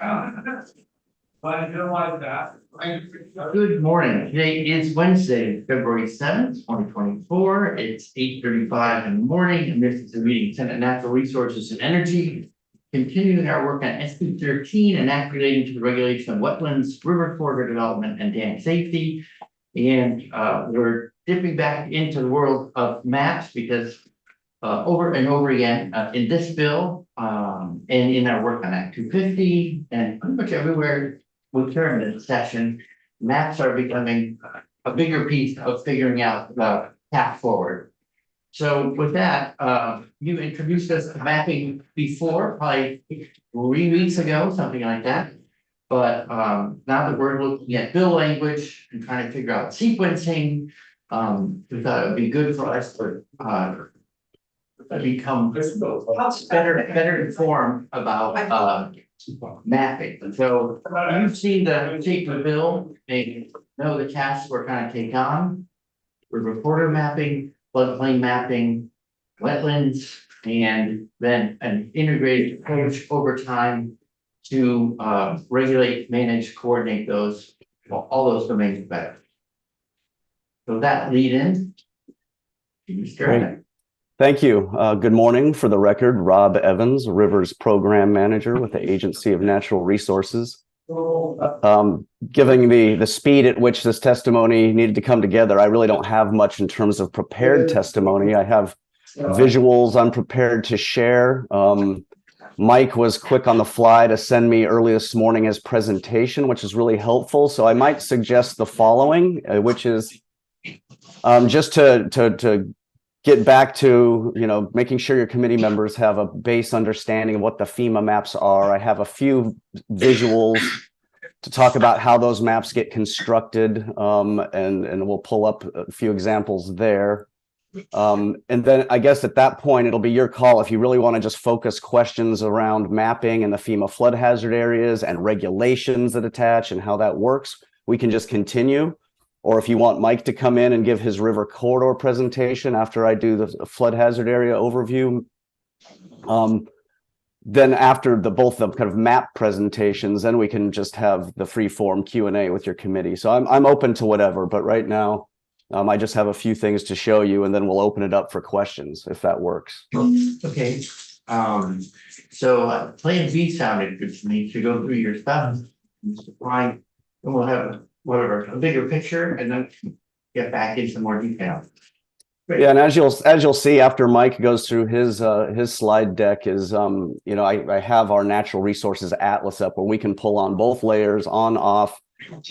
But I don't like that. Good morning. Today is Wednesday, February 7th, 2024. It's 8:35 in the morning, and this is the meeting Senate Natural Resources and Energy. Continuing our work on SB 13, an act relating to the regulation of wetlands, river corridor development, and dam safety. And we're dipping back into the world of maps because over and over again in this bill and in our work on Act 250 and pretty much everywhere we turn this session, maps are becoming a bigger piece of figuring out the path forward. So with that, you introduced us to mapping before, probably 3 weeks ago, something like that. But now that we're looking at bill language and trying to figure out sequencing, we thought it would be good for us to become better informed about mapping. And so you've seen the shape of the bill, they know the tasks we're trying to take on. River corridor mapping, floodplain mapping, wetlands, and then an integrated approach over time to regulate, manage, coordinate those, all those domains better. So that lead in. Great. Thank you. Good morning. For the record, Rob Evans, Rivers Program Manager with the Agency of Natural Resources. Given the speed at which this testimony needed to come together, I really don't have much in terms of prepared testimony. I have visuals I'm prepared to share. Mike was quick on the fly to send me early this morning his presentation, which is really helpful. So I might suggest the following, which is just to get back to, making sure your committee members have a base understanding of what the FEMA maps are. I have a few visuals to talk about how those maps get constructed, and we'll pull up a few examples there. And then I guess at that point, it'll be your call if you really want to just focus questions around mapping and the FEMA flood hazard areas and regulations that attach and how that works. We can just continue. Or if you want Mike to come in and give his river corridor presentation after I do the flood hazard area overview, then after both the kind of map presentations, then we can just have the free form Q&A with your committee. So I'm open to whatever, but right now I just have a few things to show you, and then we'll open it up for questions if that works. Okay. So plan B sounded good to me, to go through your stuff, and we'll have a bigger picture, and then get back into more detail. Great. Yeah, and as you'll see after Mike goes through his slide deck is I have our natural resources atlas up where we can pull on both layers, on, off,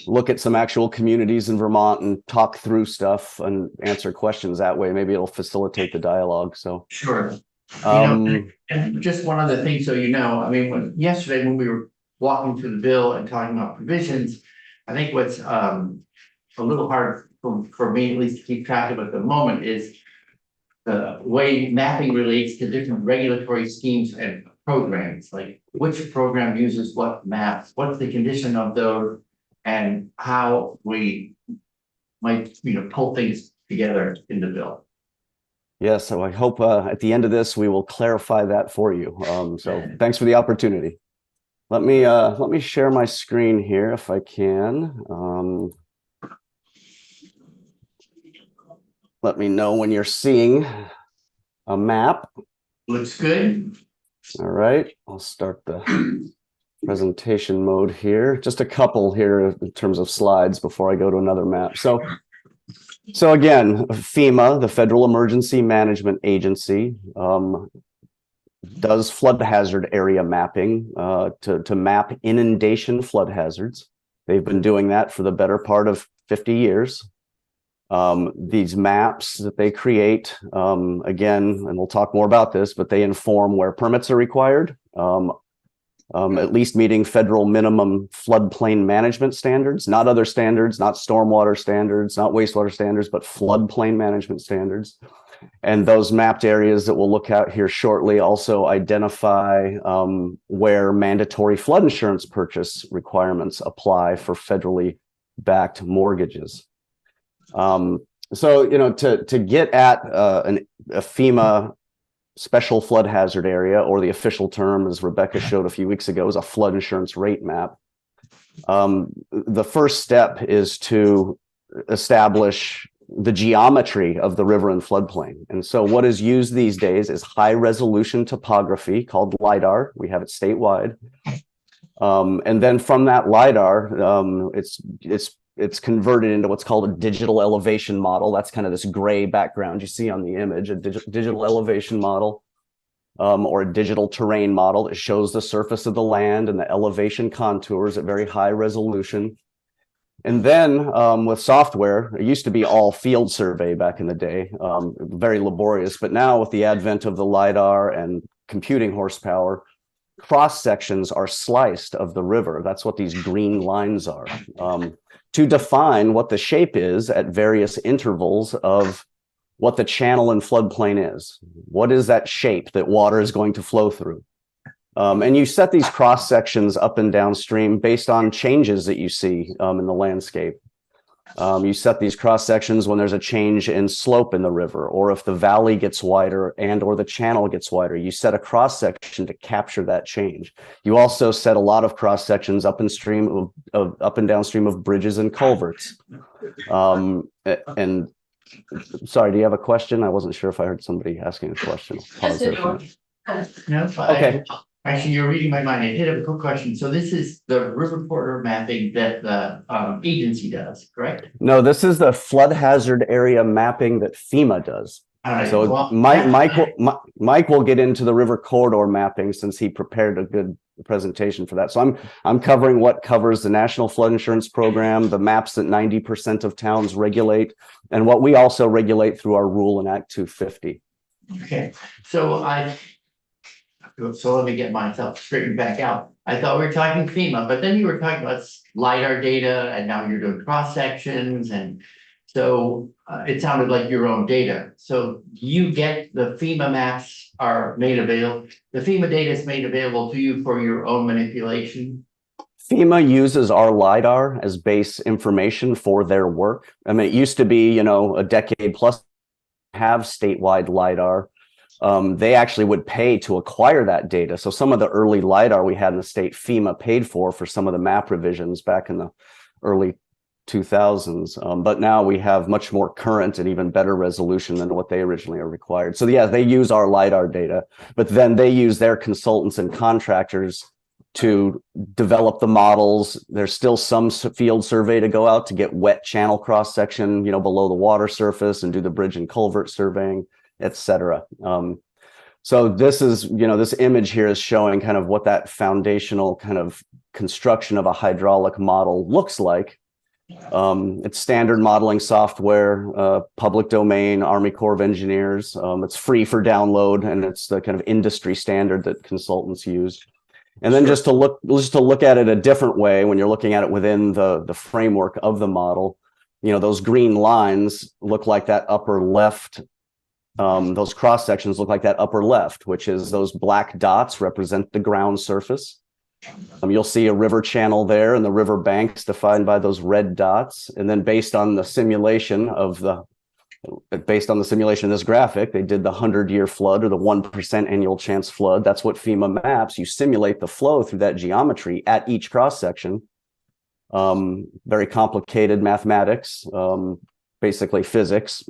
look at some actual communities in Vermont and talk through stuff and answer questions that way. Maybe it'll facilitate the dialogue. So sure. And just one other thing, so yesterday when we were walking through the bill and talking about provisions, I think what's a little hard for me at least to keep track of at the moment is the way mapping relates to different regulatory schemes and programs, like which program uses what maps, what's the condition of those, and how we might pull things together in the bill. Yeah, so I hope at the end of this we will clarify that for you. So thanks for the opportunity. Let me share my screen here if I can. Let me know when you're seeing a map. Looks good. All right, I'll start the presentation mode here. Just a couple here in terms of slides before I go to another map. So again, FEMA, the Federal Emergency Management Agency, does flood hazard area mapping to map inundation flood hazards. They've been doing that for the better part of 50 years. These maps that they create, again, and we'll talk more about this, but they inform where permits are required, at least meeting federal minimum floodplain management standards, not other standards, not stormwater standards, not wastewater standards, but floodplain management standards. And those mapped areas that we'll look at here shortly also identify where mandatory flood insurance purchase requirements apply for federally backed mortgages. So, to get at a FEMA special flood hazard area, or the official term, as Rebecca showed a few weeks ago, is a flood insurance rate map. The first step is to establish the geometry of the river and floodplain. And so what is used these days is high resolution topography called LIDAR. We have it statewide. And then from that LIDAR, it's converted into what's called a digital elevation model. That's kind of this gray background you see on the image, a digital elevation model, or a digital terrain model that shows the surface of the land and the elevation contours at very high resolution. And then with software, it used to be all field survey back in the day, very laborious. But now with the advent of the LIDAR and computing horsepower, cross sections are sliced of the river. That's what these green lines are, to define what the shape is at various intervals of what the channel and floodplain is. What is that shape that water is going to flow through? And you set these cross sections up and downstream based on changes that you see in the landscape. You set these cross sections when there's a change in slope in the river, or if the valley gets wider and or the channel gets wider. You set a cross section to capture that change. You also set a lot of cross sections up and downstream of bridges and culverts. And sorry, do you have a question? I wasn't sure if I heard somebody asking a question. No, okay. Actually, you're reading my mind. I did have a quick question. So this is the river corridor mapping that the agency does, correct? No, this is the flood hazard area mapping that FEMA does. All right. So Well, Mike will get into the river corridor mapping, since he prepared a good presentation for that. So I'm covering what covers the National Flood Insurance Program, the maps that 90% of towns regulate, and what we also regulate through our rule in Act 250. okay. So let me get myself straightened back out. I thought we were talking FEMA, but then you were talking about LIDAR data, and now you're doing cross sections, and so it sounded like your own data. So you get the FEMA maps are made available. The FEMA data is made available to you for your own manipulation. FEMA uses our LIDAR as base information for their work. I mean, it used to be, a decade plus have statewide LIDAR. They actually would pay to acquire that data. So some of the early LIDAR we had in the state, FEMA paid for some of the map revisions back in the early 2000s. But now we have much more current and even better resolution than what they originally are required. So yeah, they use our LIDAR data, but then they use their consultants and contractors to develop the models. There's still some field survey to go out to get wet channel cross section, below the water surface, and do the bridge and culvert surveying, etc. So this is, this image here is showing kind of what that foundational kind of construction of a hydraulic model looks like. It's standard modeling software, public domain, Army Corps of Engineers. It's free for download, and it's the kind of industry standard that consultants use. And then just to look at it a different way, when you're looking at it within the framework of the model, those green lines look like that upper left. Those cross sections look like that upper left, which is those black dots represent the ground surface. You'll see a river channel there, and the river banks defined by those red dots. And then based on the simulation of this graphic, they did the 100-year flood, or the 1% annual chance flood. That's what FEMA maps. You simulate the flow through that geometry at each cross section. Very complicated mathematics, basically physics.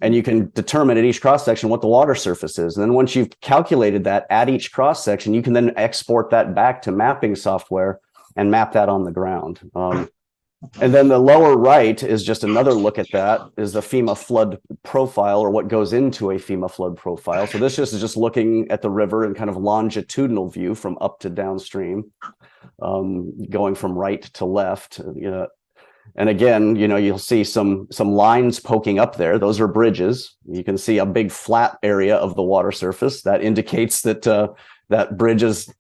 And you can determine at each cross section what the water surface is. And then once you've calculated that at each cross section, you can then export that back to mapping software and map that on the ground. And then the lower right is just another look at that, is the FEMA flood profile, or what goes into a FEMA flood profile. So this is just looking at the river in kind of longitudinal view from up to downstream, going from right to left. And again, you'll see some lines poking up there. Those are bridges. You can see a big flat area of the water surface. That indicates that that bridge is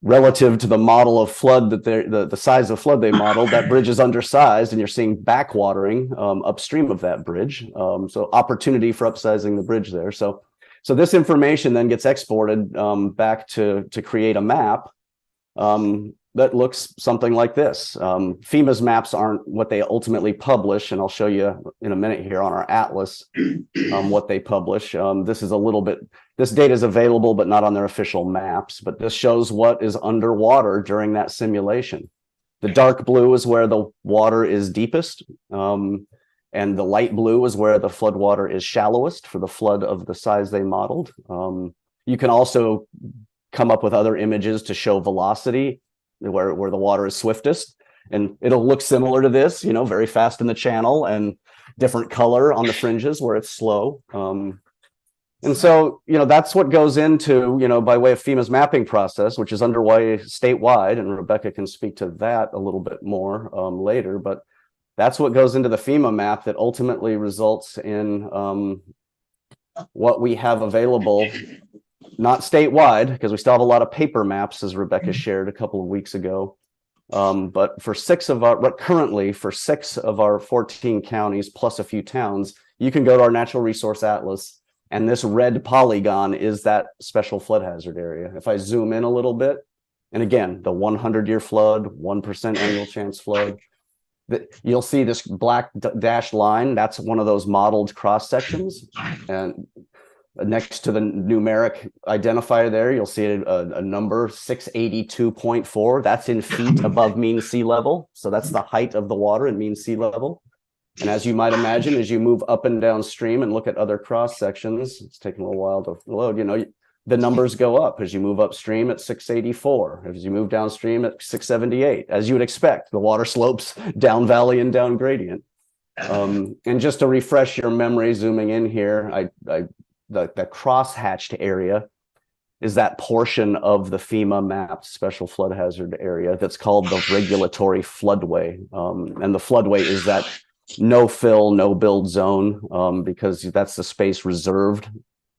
relative to the model of flood, that the size of flood they modeled. That bridge is undersized, and you're seeing backwatering upstream of that bridge. So opportunity for upsizing the bridge there. So this information then gets exported back to create a map. That looks something like this. FEMA's maps aren't what they ultimately publish, and I'll show you in a minute here on our atlas what they publish. This is a little bit This data is available, but not on their official maps. But this shows what is underwater during that simulation. The dark blue is where the water is deepest, and the light blue is where the floodwater is shallowest for the flood of the size they modeled. You can also come up with other images to show velocity, where the water is swiftest, and it'll look similar to this, you know, very fast in the channel and different color on the fringes where it's slow. And so, you know, that's what goes into, you know, by way of FEMA's mapping process, which is underway statewide, and Rebecca can speak to that a little bit more later, but that's what goes into the FEMA map that ultimately results in what we have available, not statewide, because we still have a lot of paper maps, as Rebecca shared a couple of weeks ago. But currently for 6 of our 14 counties plus a few towns, you can go to our natural resource atlas, and this red polygon is that special flood hazard area. If I zoom in a little bit, and again, the 100-year flood, 1% annual chance flood, you'll see this black dashed line. That's one of those modeled cross sections, and next to the numeric identifier there, you'll see a number 682.4. That's in feet above mean sea level. So that's the height of the water in mean sea level. And as you might imagine, as you move up and downstream and look at other cross sections, it's taking a little while to load, you know, the numbers go up as you move upstream at 684, as you move downstream at 678, as you would expect. The water slopes down valley and down gradient. And just to refresh your memory, zooming in here, the cross-hatched area is that portion of the FEMA mapped special flood hazard area that's called the regulatory floodway. And the floodway is that no fill, no build zone, because that's the space reserved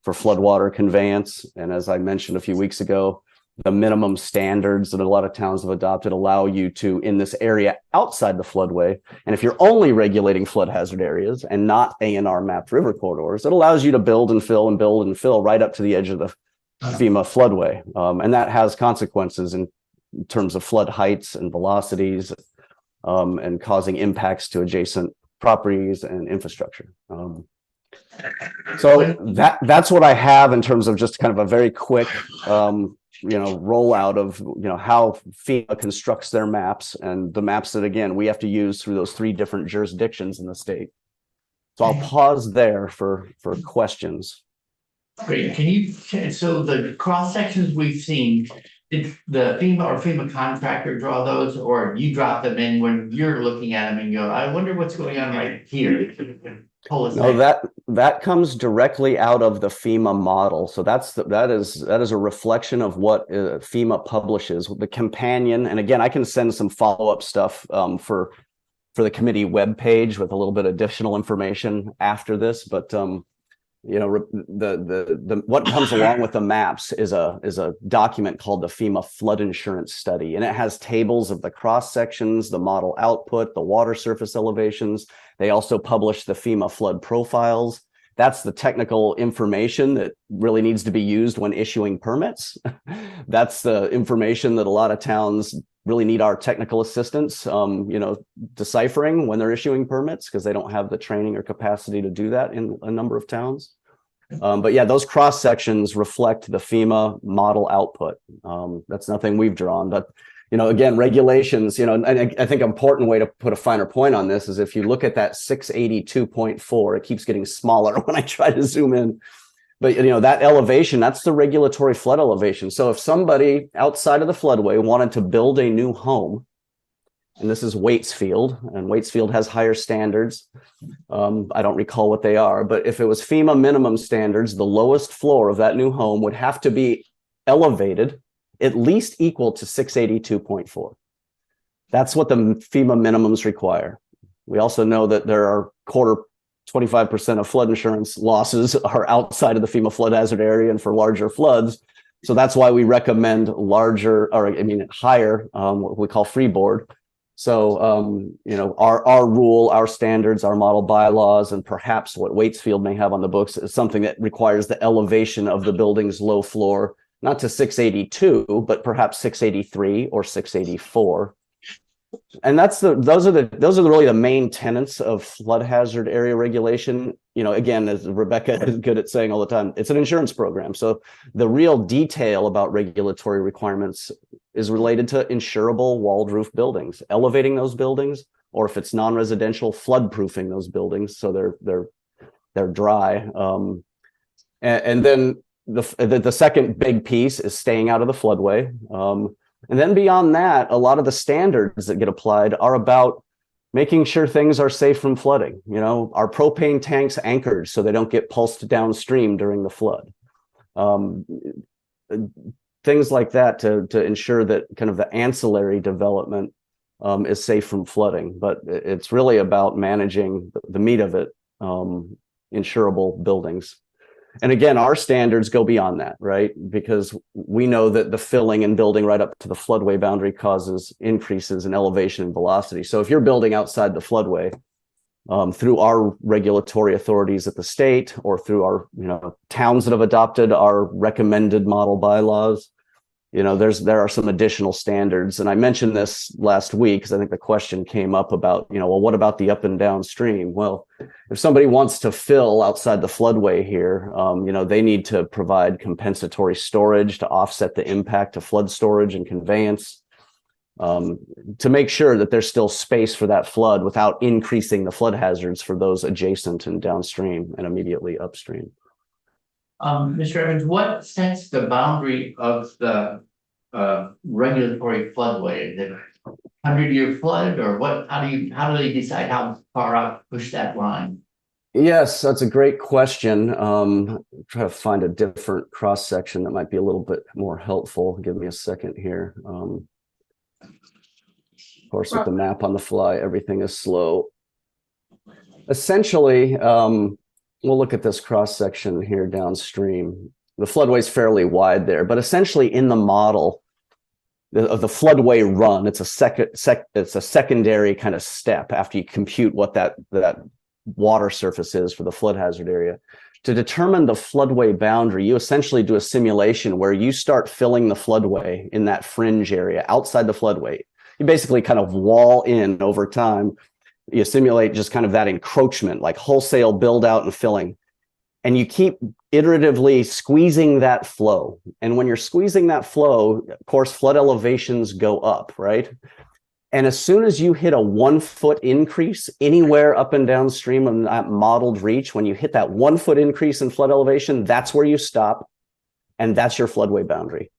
for floodwater conveyance. And as I mentioned a few weeks ago, the minimum standards that a lot of towns have adopted allow you to, in this area outside the floodway, and if you're only regulating flood hazard areas and not A&R mapped river corridors, it allows you to build and fill right up to the edge of the FEMA floodway. And that has consequences in terms of flood heights and velocities, and causing impacts to adjacent properties and infrastructure. So that's what I have in terms of just kind of a very quick rollout of how FEMA constructs their maps, and the maps that, again, we have to use through those 3 different jurisdictions in the state. So I'll pause there for questions. Great. So the cross sections we've seen, did the FEMA contractor draw those, or you drop them in when you're looking at them and go, I wonder what's going on right here? No, that comes directly out of the FEMA model. So that is a reflection of what FEMA publishes. The companion, and again, I can send some follow-up stuff for the committee webpage with a little bit of additional information after this, but what comes along with the maps is a document called the FEMA Flood Insurance Study, and it has tables of the cross sections, the model output, the water surface elevations. They also publish the FEMA flood profiles. That's the technical information that really needs to be used when issuing permits. That's the information that a lot of towns really need our technical assistance, deciphering when they're issuing permits, because they don't have the training or capacity to do that in a number of towns. But yeah, those cross sections reflect the FEMA model output. That's nothing we've drawn, but again, regulations, and I think an important way to put a finer point on this is if you look at that 682.4, it keeps getting smaller when I try to zoom in. But that elevation, that's the regulatory flood elevation. So if somebody outside of the floodway wanted to build a new home, and this is Waitsfield, and Waitsfield has higher standards. I don't recall what they are, but if it was FEMA minimum standards, the lowest floor of that new home would have to be elevated at least equal to 682.4. That's what the FEMA minimums require. We also know that there are 25% of flood insurance losses are outside of the FEMA flood hazard area and for larger floods. So that's why we recommend higher, what we call freeboard. So, our rule, our standards, our model bylaws, and perhaps what Waitsfield may have on the books is something that requires the elevation of the building's low floor, not to 682, but perhaps 683 or 684. And those are really the main tenets of flood hazard area regulation. You know, again, as Rebecca is good at saying all the time, it's an insurance program. So the real detail about regulatory requirements is related to insurable walled roof buildings, elevating those buildings, or if it's non-residential, flood proofing those buildings so they're dry. And then the second big piece is staying out of the floodway. And then beyond that, a lot of the standards that get applied are about making sure things are safe from flooding. You know, are propane tanks anchored so they don't get pulsed downstream during the flood? Things like that to ensure that kind of the ancillary development is safe from flooding. But it's really about managing the meat of it, insurable buildings. And again, our standards go beyond that, right? Because we know that the filling and building right up to the floodway boundary causes increases in elevation and velocity. So if you're building outside the floodway, through our regulatory authorities at the state or through our, towns that have adopted our recommended model bylaws, there are some additional standards. And I mentioned this last week because I think the question came up about, well, what about the up and downstream? Well, if somebody wants to fill outside the floodway here, they need to provide compensatory storage to offset the impact of flood storage and conveyance, to make sure that there's still space for that flood without increasing the flood hazards for those adjacent and downstream and immediately upstream. Mr. Evans, what sets the boundary of the regulatory floodway? Is it 100-year flood, or what? How do they decide how far out to push that line? Yes, that's a great question. Try to find a different cross section that might be a little bit more helpful. Give me a second here. Of course, with the map on the fly, everything is slow. Essentially, we'll look at this cross section here downstream. The floodway is fairly wide there, but essentially in the model of the floodway run, it's a secondary kind of step after you compute what that water surface is for the flood hazard area. To determine the floodway boundary, you essentially do a simulation where you start filling the floodway in that fringe area outside the floodway. You basically kind of wall in over time. You simulate just kind of that encroachment, like wholesale build out and filling. And you keep iteratively squeezing that flow. And when you're squeezing that flow, of course, flood elevations go up, right? And as soon as you hit a 1 foot increase anywhere up and downstream of that modeled reach, when you hit that 1 foot increase in flood elevation, that's where you stop. And that's your floodway boundary.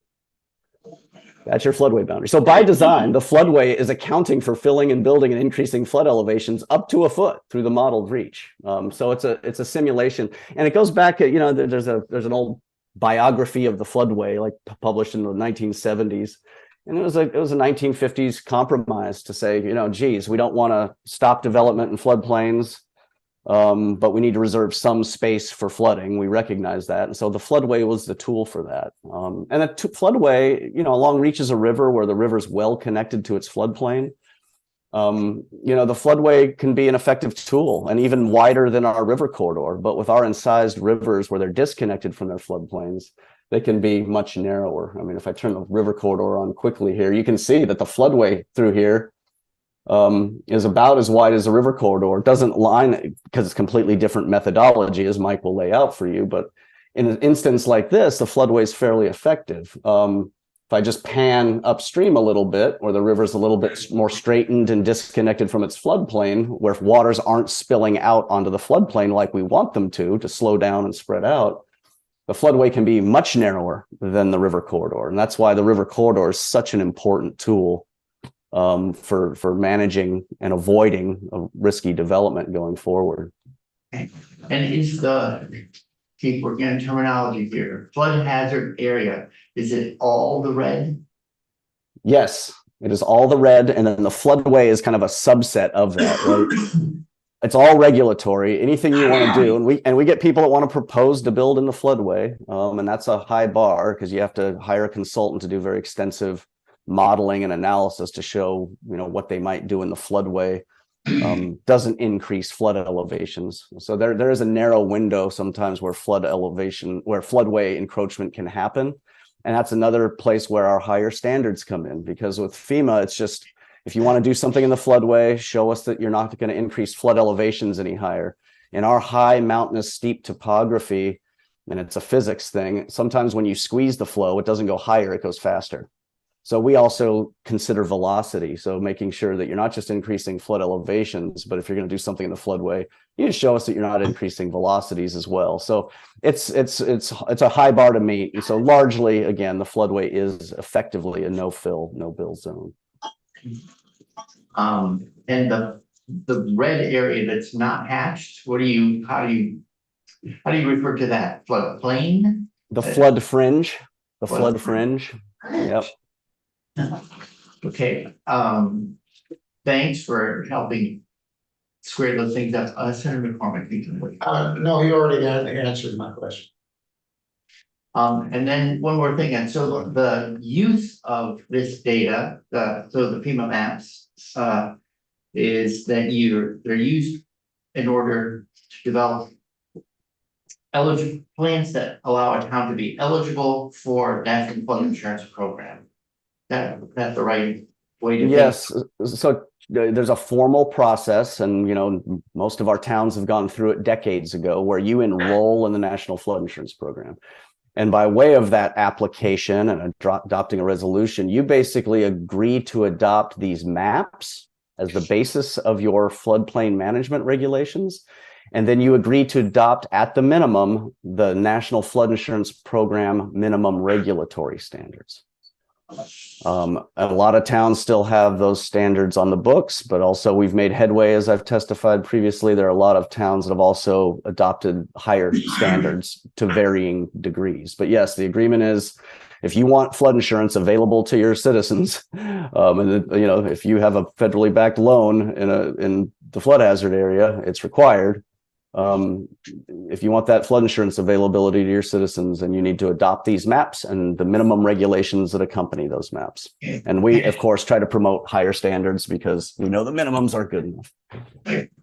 That's your floodway boundary. So by design, the floodway is accounting for filling and building and increasing flood elevations up to a foot through the modeled reach. So it's a simulation, and it goes back. There's an old biography of the floodway, like published in the 1970s, and it was a 1950s compromise to say, geez, we don't want to stop development in floodplains, but we need to reserve some space for flooding. We recognize that. And so the floodway was the tool for that. And the floodway, along reaches a river where the river's well connected to its floodplain. The floodway can be an effective tool and even wider than our river corridor. But with our incised rivers where they're disconnected from their floodplains, they can be much narrower. I mean, if I turn the river corridor on quickly here, you can see that the floodway through here is about as wide as the river corridor. It doesn't line because it's completely different methodology, as Mike will lay out for you. But in an instance like this, the floodway is fairly effective. If I just pan upstream a little bit, or the river's a little bit more straightened and disconnected from its floodplain, where waters aren't spilling out onto the floodplain like we want them to slow down and spread out, the floodway can be much narrower than the river corridor. And that's why the river corridor is such an important tool for managing and avoiding a risky development going forward. And is keep working on terminology here, flood hazard area, is it all the red? Yes, it is all the red, and then the floodway is kind of a subset of that, right? It's all regulatory, anything you want to do. And we get people that want to propose to build in the floodway, and that's a high bar because you have to hire a consultant to do very extensive modeling and analysis to show what they might do in the floodway doesn't increase flood elevations. So there is a narrow window sometimes where floodway encroachment can happen, and that's another place where our higher standards come in, because with FEMA it's just If you want to do something in the floodway, show us that you're not going to increase flood elevations any higher. In our high mountainous steep topography, and it's a physics thing, sometimes when you squeeze the flow, it doesn't go higher, it goes faster. So we also consider velocity. So making sure that you're not just increasing flood elevations, but if you're going to do something in the floodway, you need to show us that you're not increasing velocities as well. So it's a high bar to meet. And so largely, again, the floodway is effectively a no-fill, no-bill zone. And the red area that's not hatched, how do you refer to that? Floodplain? The flood fringe, the flood fringe. Yep. Okay, thanks for helping square those things up. Senator McCormick, you can. No, you already answered my question. And then one more thing, and so the use of this data, so the FEMA maps, is that they're used in order to develop eligible plans that allow a town to be eligible for National Flood Insurance Program. That's the right way to Yes. So there's a formal process, and most of our towns have gone through it decades ago, where you enroll in the National Flood Insurance Program. And by way of that application and adopting a resolution, you basically agree to adopt these maps as the basis of your floodplain management regulations. And then you agree to adopt, at the minimum, the National Flood Insurance Program minimum regulatory standards. A lot of towns still have those standards on the books, but also we've made headway, as I've testified previously. There are a lot of towns that have also adopted higher standards to varying degrees. But yes, the agreement is, if you want flood insurance available to your citizens, and if you have a federally backed loan in the flood hazard area, it's required. If you want that flood insurance availability to your citizens, then you need to adopt these maps and the minimum regulations that accompany those maps. And we, of course, try to promote higher standards because we know the minimums are good enough.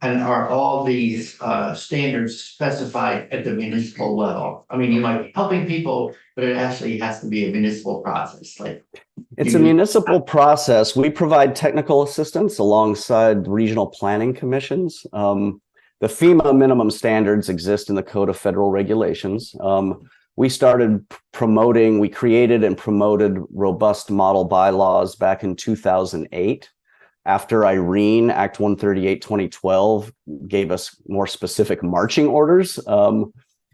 And are all these standards specified at the municipal level? I mean, you might be helping people, but it actually has to be a municipal process. It's a municipal process. We provide technical assistance alongside regional planning commissions. The FEMA minimum standards exist in the Code of Federal Regulations. We created and promoted robust model bylaws back in 2008. After Irene, Act 138, 2012 gave us more specific marching orders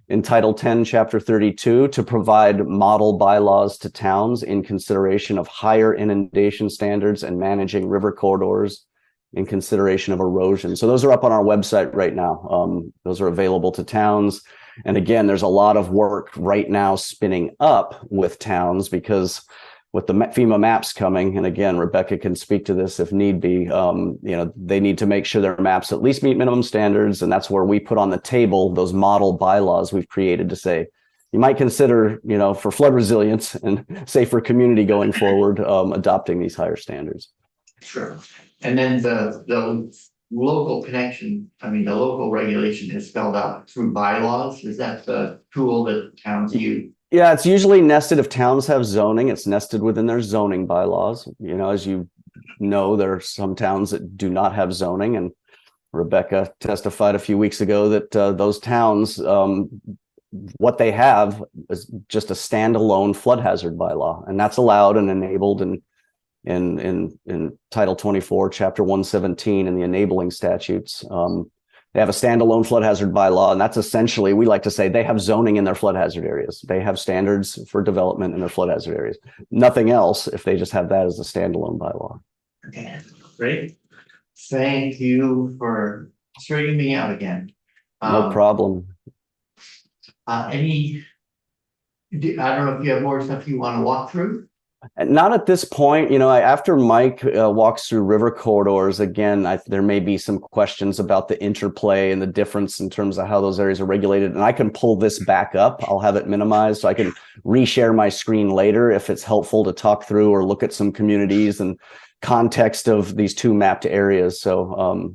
in Title 10, Chapter 32 to provide model bylaws to towns in consideration of higher inundation standards and managing river corridors in consideration of erosion. So those are up on our website right now. Those are available to towns. And again, there's a lot of work right now spinning up with towns because with the FEMA maps coming, and again, Rebecca can speak to this if need be, they need to make sure their maps at least meet minimum standards. And that's where we put on the table those model bylaws we've created to say, you might consider, for flood resilience and safer community going forward, adopting these higher standards. Sure. And then the local connection, the local regulation is spelled out through bylaws. Is that the tool that towns use? Yeah, it's usually nested. If towns have zoning, it's nested within their zoning bylaws. As you know, there are some towns that do not have zoning, and Rebecca testified a few weeks ago that those towns, what they have is just a standalone flood hazard bylaw, and that's allowed and enabled in Title 24, Chapter 117 in the enabling statutes. They have a standalone flood hazard bylaw, and that's essentially, we like to say, they have zoning in their flood hazard areas. They have standards for development in their flood hazard areas. Nothing else if they just have that as a standalone bylaw. Okay, great. Thank you for straightening me out again. No problem. I don't know if you have more stuff you want to walk through? Not at this point. After Mike walks through river corridors, again, there may be some questions about the interplay and the difference in terms of how those areas are regulated. And I can pull this back up. I'll have it minimized so I can reshare my screen later if it's helpful to talk through or look at some communities and context of these two mapped areas. So,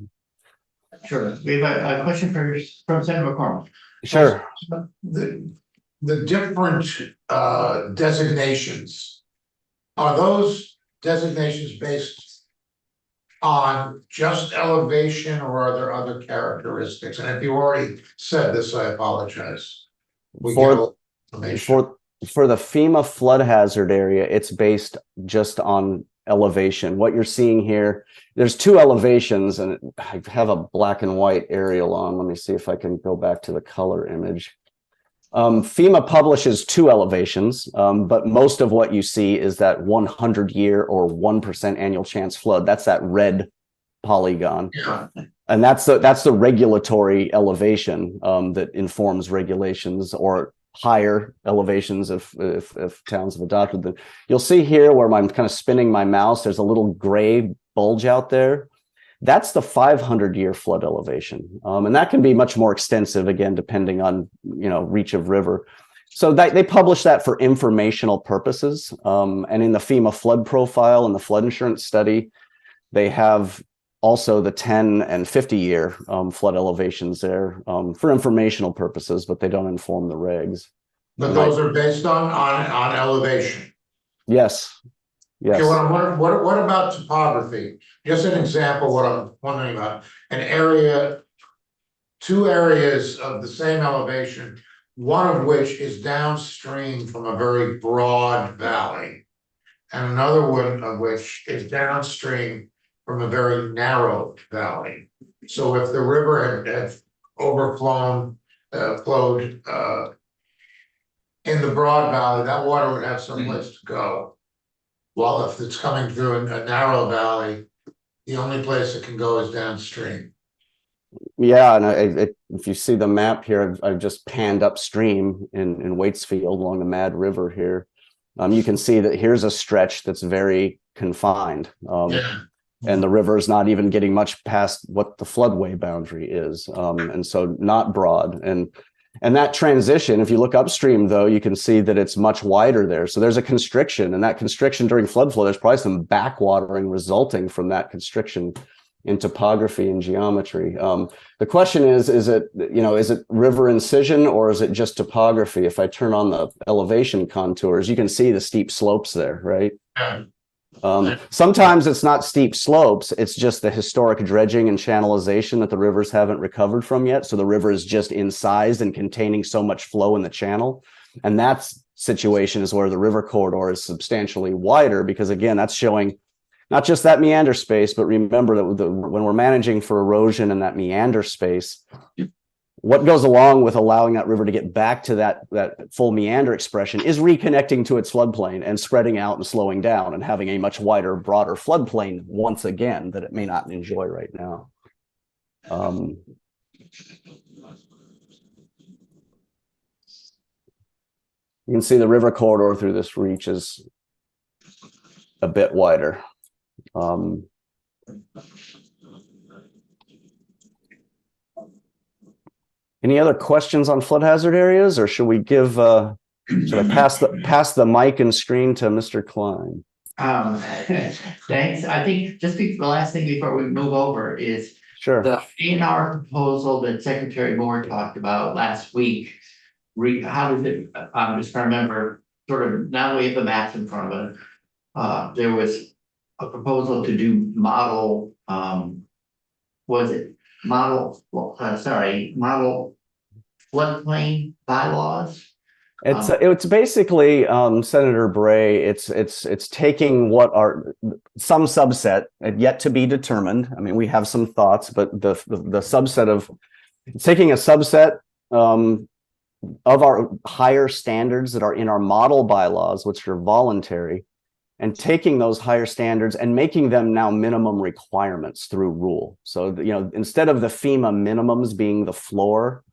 sure. We have a question from Senator McCormick. Sure. The different designations, are those designations based on just elevation or are there other characteristics? And if you already said this, I apologize. We get a For, little information. for the FEMA flood hazard area, it's based just on elevation. What you're seeing here, there's two elevations, and I have a black and white aerial on. Let me see if I can go back to the color image. FEMA publishes two elevations, but most of what you see is that 100-year or 1% annual chance flood. That's that red polygon. Yeah. And that's the regulatory elevation that informs regulations or higher elevations if towns have adopted them. You'll see here where I'm kind of spinning my mouse, there's a little gray bulge out there. That's the 500-year flood elevation. And that can be much more extensive, again, depending on, reach of river. So they publish that for informational purposes. And in the FEMA flood profile and the flood insurance study, they have also the 10 and 50-year flood elevations there for informational purposes, but they don't inform the regs. But those are based on elevation. Yes. Yes. Okay, what about topography? Just an example, what I'm wondering about, two areas of the same elevation, one of which is downstream from a very broad valley, and another one of which is downstream from a very narrow valley. So if the river had flowed in the broad valley, that water would have some place to go. Well, if it's coming through a narrow valley, the only place it can go is downstream. Yeah, and if you see the map here, I've just panned upstream in Waitsfield along the Mad River here. You can see that here's a stretch that's very confined. And the river is not even getting much past what the floodway boundary is. And so not broad. And that transition, if you look upstream, though, you can see that it's much wider there. So there's a constriction, and that constriction during flood flow, there's probably some backwatering resulting from that constriction in topography and geometry. The question is it river incision or is it just topography? If I turn on the elevation contours, you can see the steep slopes there, right? Yeah. Sometimes it's not steep slopes, it's just the historic dredging and channelization that the rivers haven't recovered from yet. So the river is just incised and containing so much flow in the channel. And that situation is where the river corridor is substantially wider, because again, that's showing not just that meander space, but remember that when we're managing for erosion in that meander space, what goes along with allowing that river to get back to that full meander expression is reconnecting to its floodplain and spreading out and slowing down and having a much wider, broader floodplain once again that it may not enjoy right now. You can see the river corridor through this reach is a bit wider. Any other questions on flood hazard areas, or should we give should I pass the mic and screen to Mr. Klein? Thanks. I think just the last thing before we move over is Sure. the A&R proposal that Secretary Moore talked about last week. How does it? I'm just trying to remember. Sort of now we have the maps in front of it. There was a proposal to do model. Model floodplain bylaws. It's basically Senator Bray. It's taking what are some subset yet to be determined. I mean, we have some thoughts, but the subset of taking a subset of our higher standards that are in our model bylaws, which are voluntary, and taking those higher standards and making them now minimum requirements through rule. So, instead of the FEMA minimums being the floor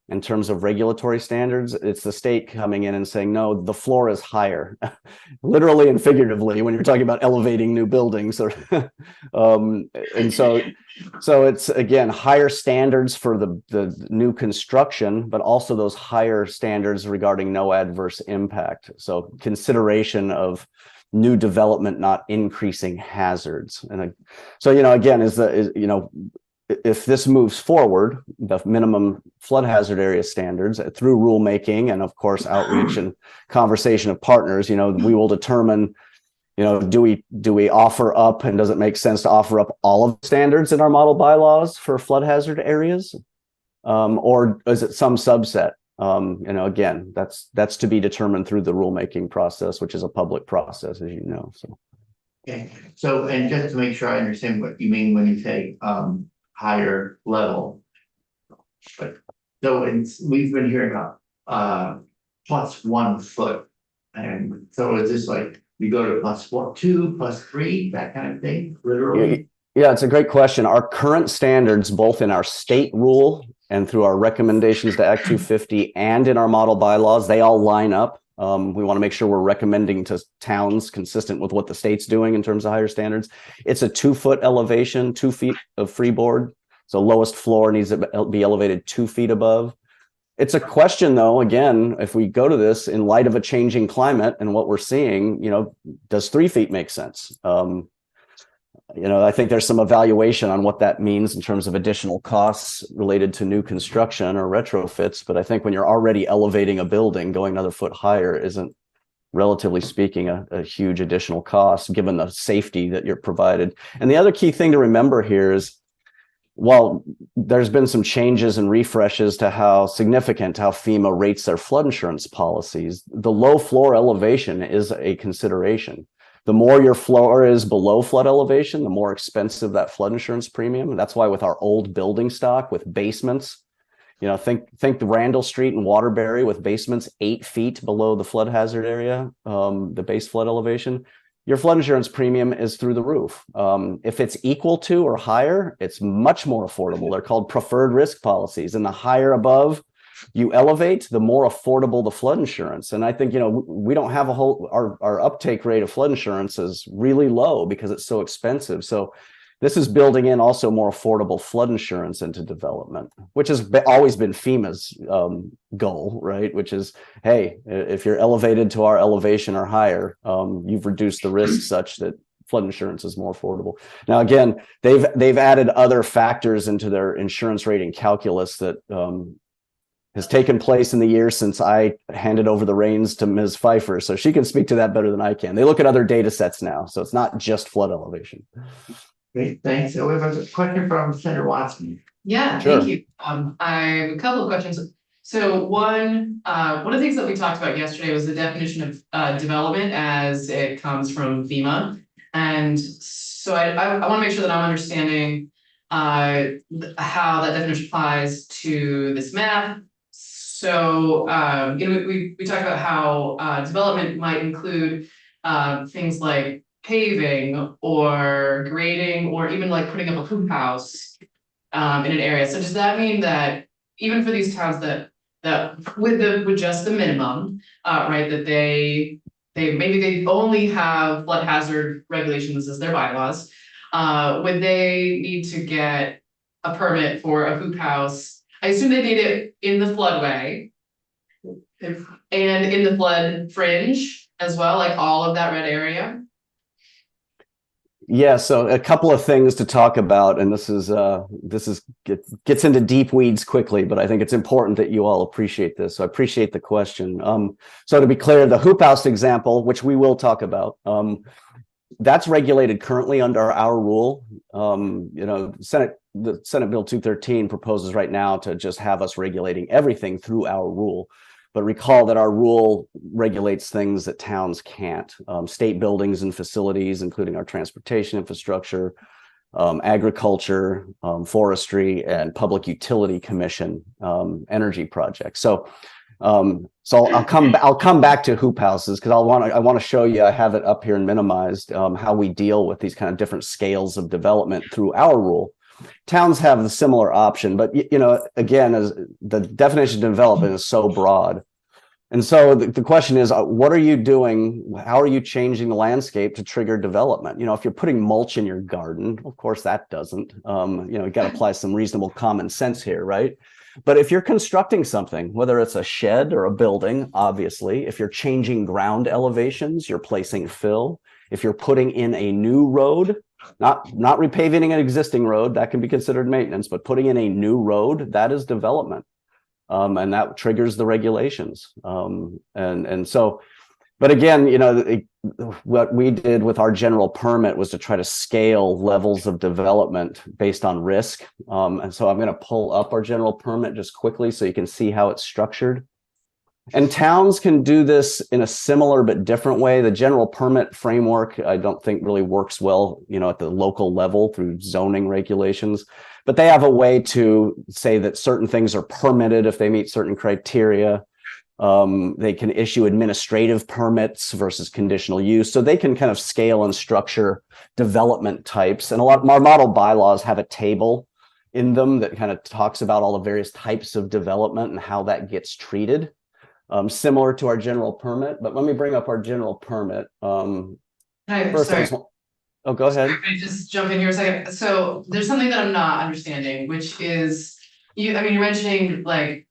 in terms of regulatory standards, it's the state coming in and saying, no, the floor is higher, literally and figuratively, when you're talking about elevating new buildings. And so it's, again, higher standards for the new construction, but also those higher standards regarding no adverse impact. So consideration of new development not increasing hazards. And so, again, if this moves forward, the minimum flood hazard area standards through rulemaking and of course outreach and conversation of partners, we will determine do we offer up, and does it make sense to offer up all of the standards in our model bylaws for flood hazard areas? Or is it some subset? Again, that's to be determined through the rulemaking process, which is a public process, as you know. So. Okay, so, and just to make sure I understand what you mean when you say, higher level. But, so we've been hearing about, plus 1 foot. And so is this like, we go to plus 2, plus 3, that kind of thing, literally? Yeah, it's a great question. Our current standards, both in our state rule and through our recommendations to Act 250 and in our model bylaws, they all line up. We want to make sure we're recommending to towns consistent with what the state's doing in terms of higher standards. It's a 2-foot elevation, 2 feet of freeboard. So lowest floor needs to be elevated 2 feet above. It's a question, though, again, if we go to this in light of a changing climate and what we're seeing, does 3 feet make sense? I think there's some evaluation on what that means in terms of additional costs related to new construction or retrofits. But I think when you're already elevating a building, going another foot higher isn't, relatively speaking, a huge additional cost given the safety that you're provided. And the other key thing to remember here is, while there's been some changes and refreshes to how FEMA rates their flood insurance policies, the low floor elevation is a consideration. The more your floor is below flood elevation, the more expensive that flood insurance premium. And that's why with our old building stock with basements, think the Randall Street in Waterbury with basements 8 feet below the flood hazard area, the base flood elevation, your flood insurance premium is through the roof. If it's equal to or higher, it's much more affordable. They're called preferred risk policies. And the higher above you elevate, the more affordable the flood insurance. And I think, we don't have our uptake rate of flood insurance is really low because it's so expensive. So this is building in also more affordable flood insurance into development, which has always been FEMA's goal, right? Which is, hey, if you're elevated to our elevation or higher, you've reduced the risk such that flood insurance is more affordable. Now, again, they've added other factors into their insurance rating calculus that has taken place in the years since I handed over the reins to Ms. Pfeiffer. So she can speak to that better than I can. They look at other data sets now. So it's not just flood elevation. Great, thanks. So we have a question from Senator Watson. Yeah, Sure. thank you. I have a couple of questions. So one of the things that we talked about yesterday was the definition of development as it comes from FEMA. And so I want to make sure that I'm understanding how that definition applies to this map. So we talked about how development might include things like paving or grading or even like putting up a hoop house in an area. So does that mean that even for these towns that with just the minimum, right, that they only have flood hazard regulations as their bylaws, would they need to get a permit for a hoop house? I assume they need it in the floodway and in the flood fringe as well, like all of that red area. Yeah, so a couple of things to talk about, and this gets into deep weeds quickly, but I think it's important that you all appreciate this. So I appreciate the question. So to be clear, the hoop house example, which we will talk about, that's regulated currently under our rule. The Senate Bill 213 proposes right now to just have us regulating everything through our rule. But recall that our rule regulates things that towns can't. State buildings and facilities, including our transportation infrastructure, agriculture, forestry, and public utility commission energy projects. So I'll come back to hoop houses because I want to show you, I have it up here and minimized, how we deal with these kind of different scales of development through our rule. Towns have a similar option, but again, as the definition of development is so broad. And so the question is, what are you doing? How are you changing the landscape to trigger development? If you're putting mulch in your garden, of course that doesn't, you got to apply some reasonable common sense here, right? But if you're constructing something, whether it's a shed or a building, obviously, if you're changing ground elevations, you're placing fill. If you're putting in a new road, not repaving an existing road, that can be considered maintenance, but putting in a new road, that is development. And that triggers the regulations. And so But again, you know, what we did with our general permit was to try to scale levels of development based on risk. And so I'm going to pull up our general permit just quickly so you can see how it's structured. And towns can do this in a similar but different way. The general permit framework, I don't think really works well, you know, at the local level through zoning regulations, but they have a way to say that certain things are permitted if they meet certain criteria. They can issue administrative permits versus conditional use. So they can kind of scale and structure development types. And a lot of our model bylaws have a table in them that kind of talks about all the various types of development and how that gets treated. Similar to our general permit, but let me bring up our general permit. First, Sorry. Oh, go ahead. Can I just jump in here a second? So there's something that I'm not understanding, which is you're mentioning like,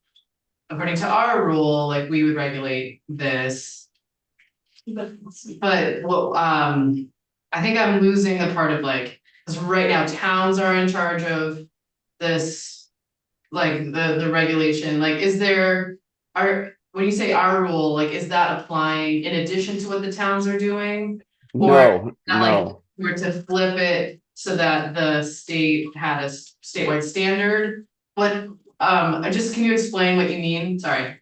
according to our rule, like we would regulate this. But well, I think I'm losing the part of like, because right now towns are in charge of this, like the regulation, like when you say our rule, like, is that applying in addition to what the towns are doing? No, Like, we're to flip it so that the state had a statewide standard, but can you explain what you mean? Sorry.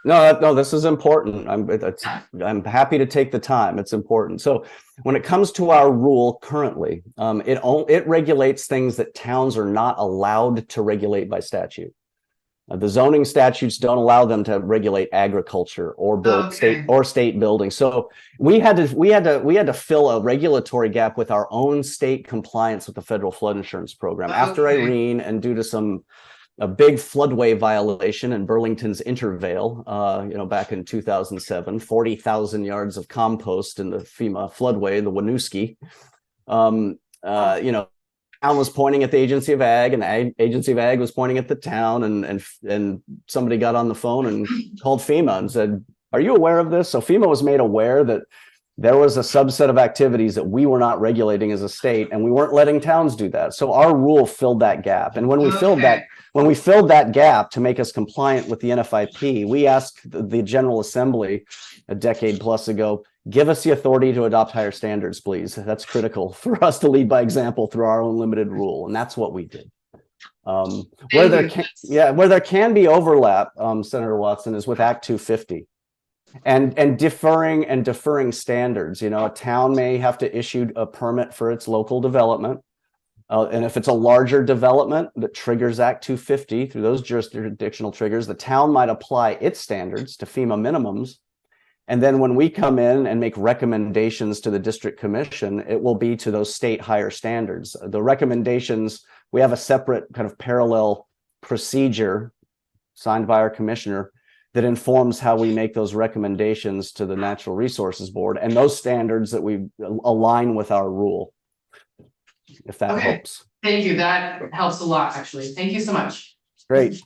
No, this is important. I'm happy to take the time. It's important. So when it comes to our rule currently, it regulates things that towns are not allowed to regulate by statute. The zoning statutes don't allow them to regulate agriculture or build state buildings. So we had to fill a regulatory gap with our own state compliance with the federal flood insurance program after Irene, and due to a big floodway violation in Burlington's Intervale, back in 2007, 40,000 yards of compost in the FEMA floodway, the Winooski. Town was pointing at the Agency of Ag, and the Agency of Ag was pointing at the town, and somebody got on the phone and called FEMA and said, "Are you aware of this?" So FEMA was made aware that there was a subset of activities that we were not regulating as a state, and we weren't letting towns do that. So our rule filled that gap. And when we filled that gap to make us compliant with the NFIP, we asked the General Assembly a decade plus ago, give us the authority to adopt higher standards, please. That's critical for us to lead by example through our own limited rule. And that's what we did. Where there can be overlap, Senator Watson, is with Act 250. And deferring standards. A town may have to issue a permit for its local development. And if it's a larger development that triggers Act 250 through those jurisdictional triggers, the town might apply its standards to FEMA minimums. And then when we come in and make recommendations to the district commission, it will be to those state higher standards. The recommendations, we have a separate kind of parallel procedure signed by our commissioner that informs how we make those recommendations to the Natural Resources Board, and those standards that we align with our rule, if that helps. Thank you. That helps a lot, actually. Thank you so much. Great.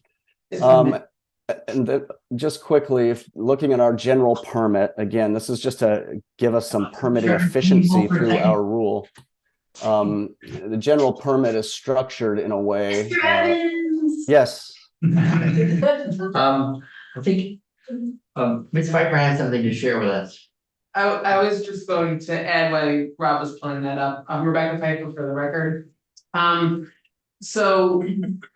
And just quickly, if looking at our general permit, again, this is just to give us some permitting efficiency through our rule. The general permit is structured in a way. Yes. I think Ms. Pfeiffer has something to share with us. I was just going to add while Rob was pulling that up. Rebecca Pfeiffer for the record. So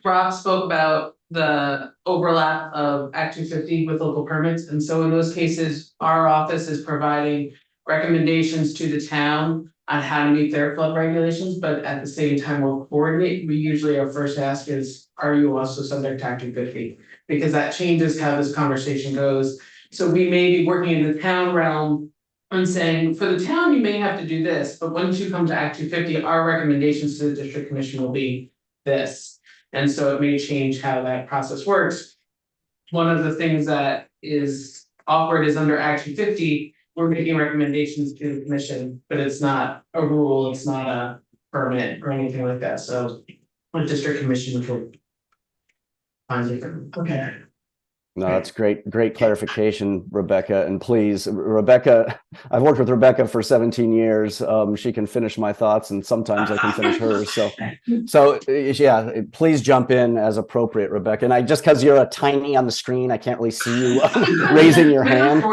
Rob spoke about the overlap of Act 250 with local permits. And so in those cases, our office is providing recommendations to the town on how to meet their flood regulations, but at the same time we'll coordinate. We usually, our first ask is, are you also subject to Act 250? Because that changes how this conversation goes. So we may be working in the town realm and saying, for the town, you may have to do this, but once you come to Act 250, our recommendations to the district commission will be this. And so it may change how that process works. One of the things that is awkward is under Act 250, we're making recommendations to the commission, but it's not a rule, it's not a permit or anything like that. So a district commission could find different. Okay. No, that's great clarification, Rebecca. And please, Rebecca, I've worked with Rebecca for 17 years. She can finish my thoughts and sometimes I can finish hers. So yeah, please jump in as appropriate, Rebecca. And just because you're a tiny on the screen, I can't really see you raising your hand.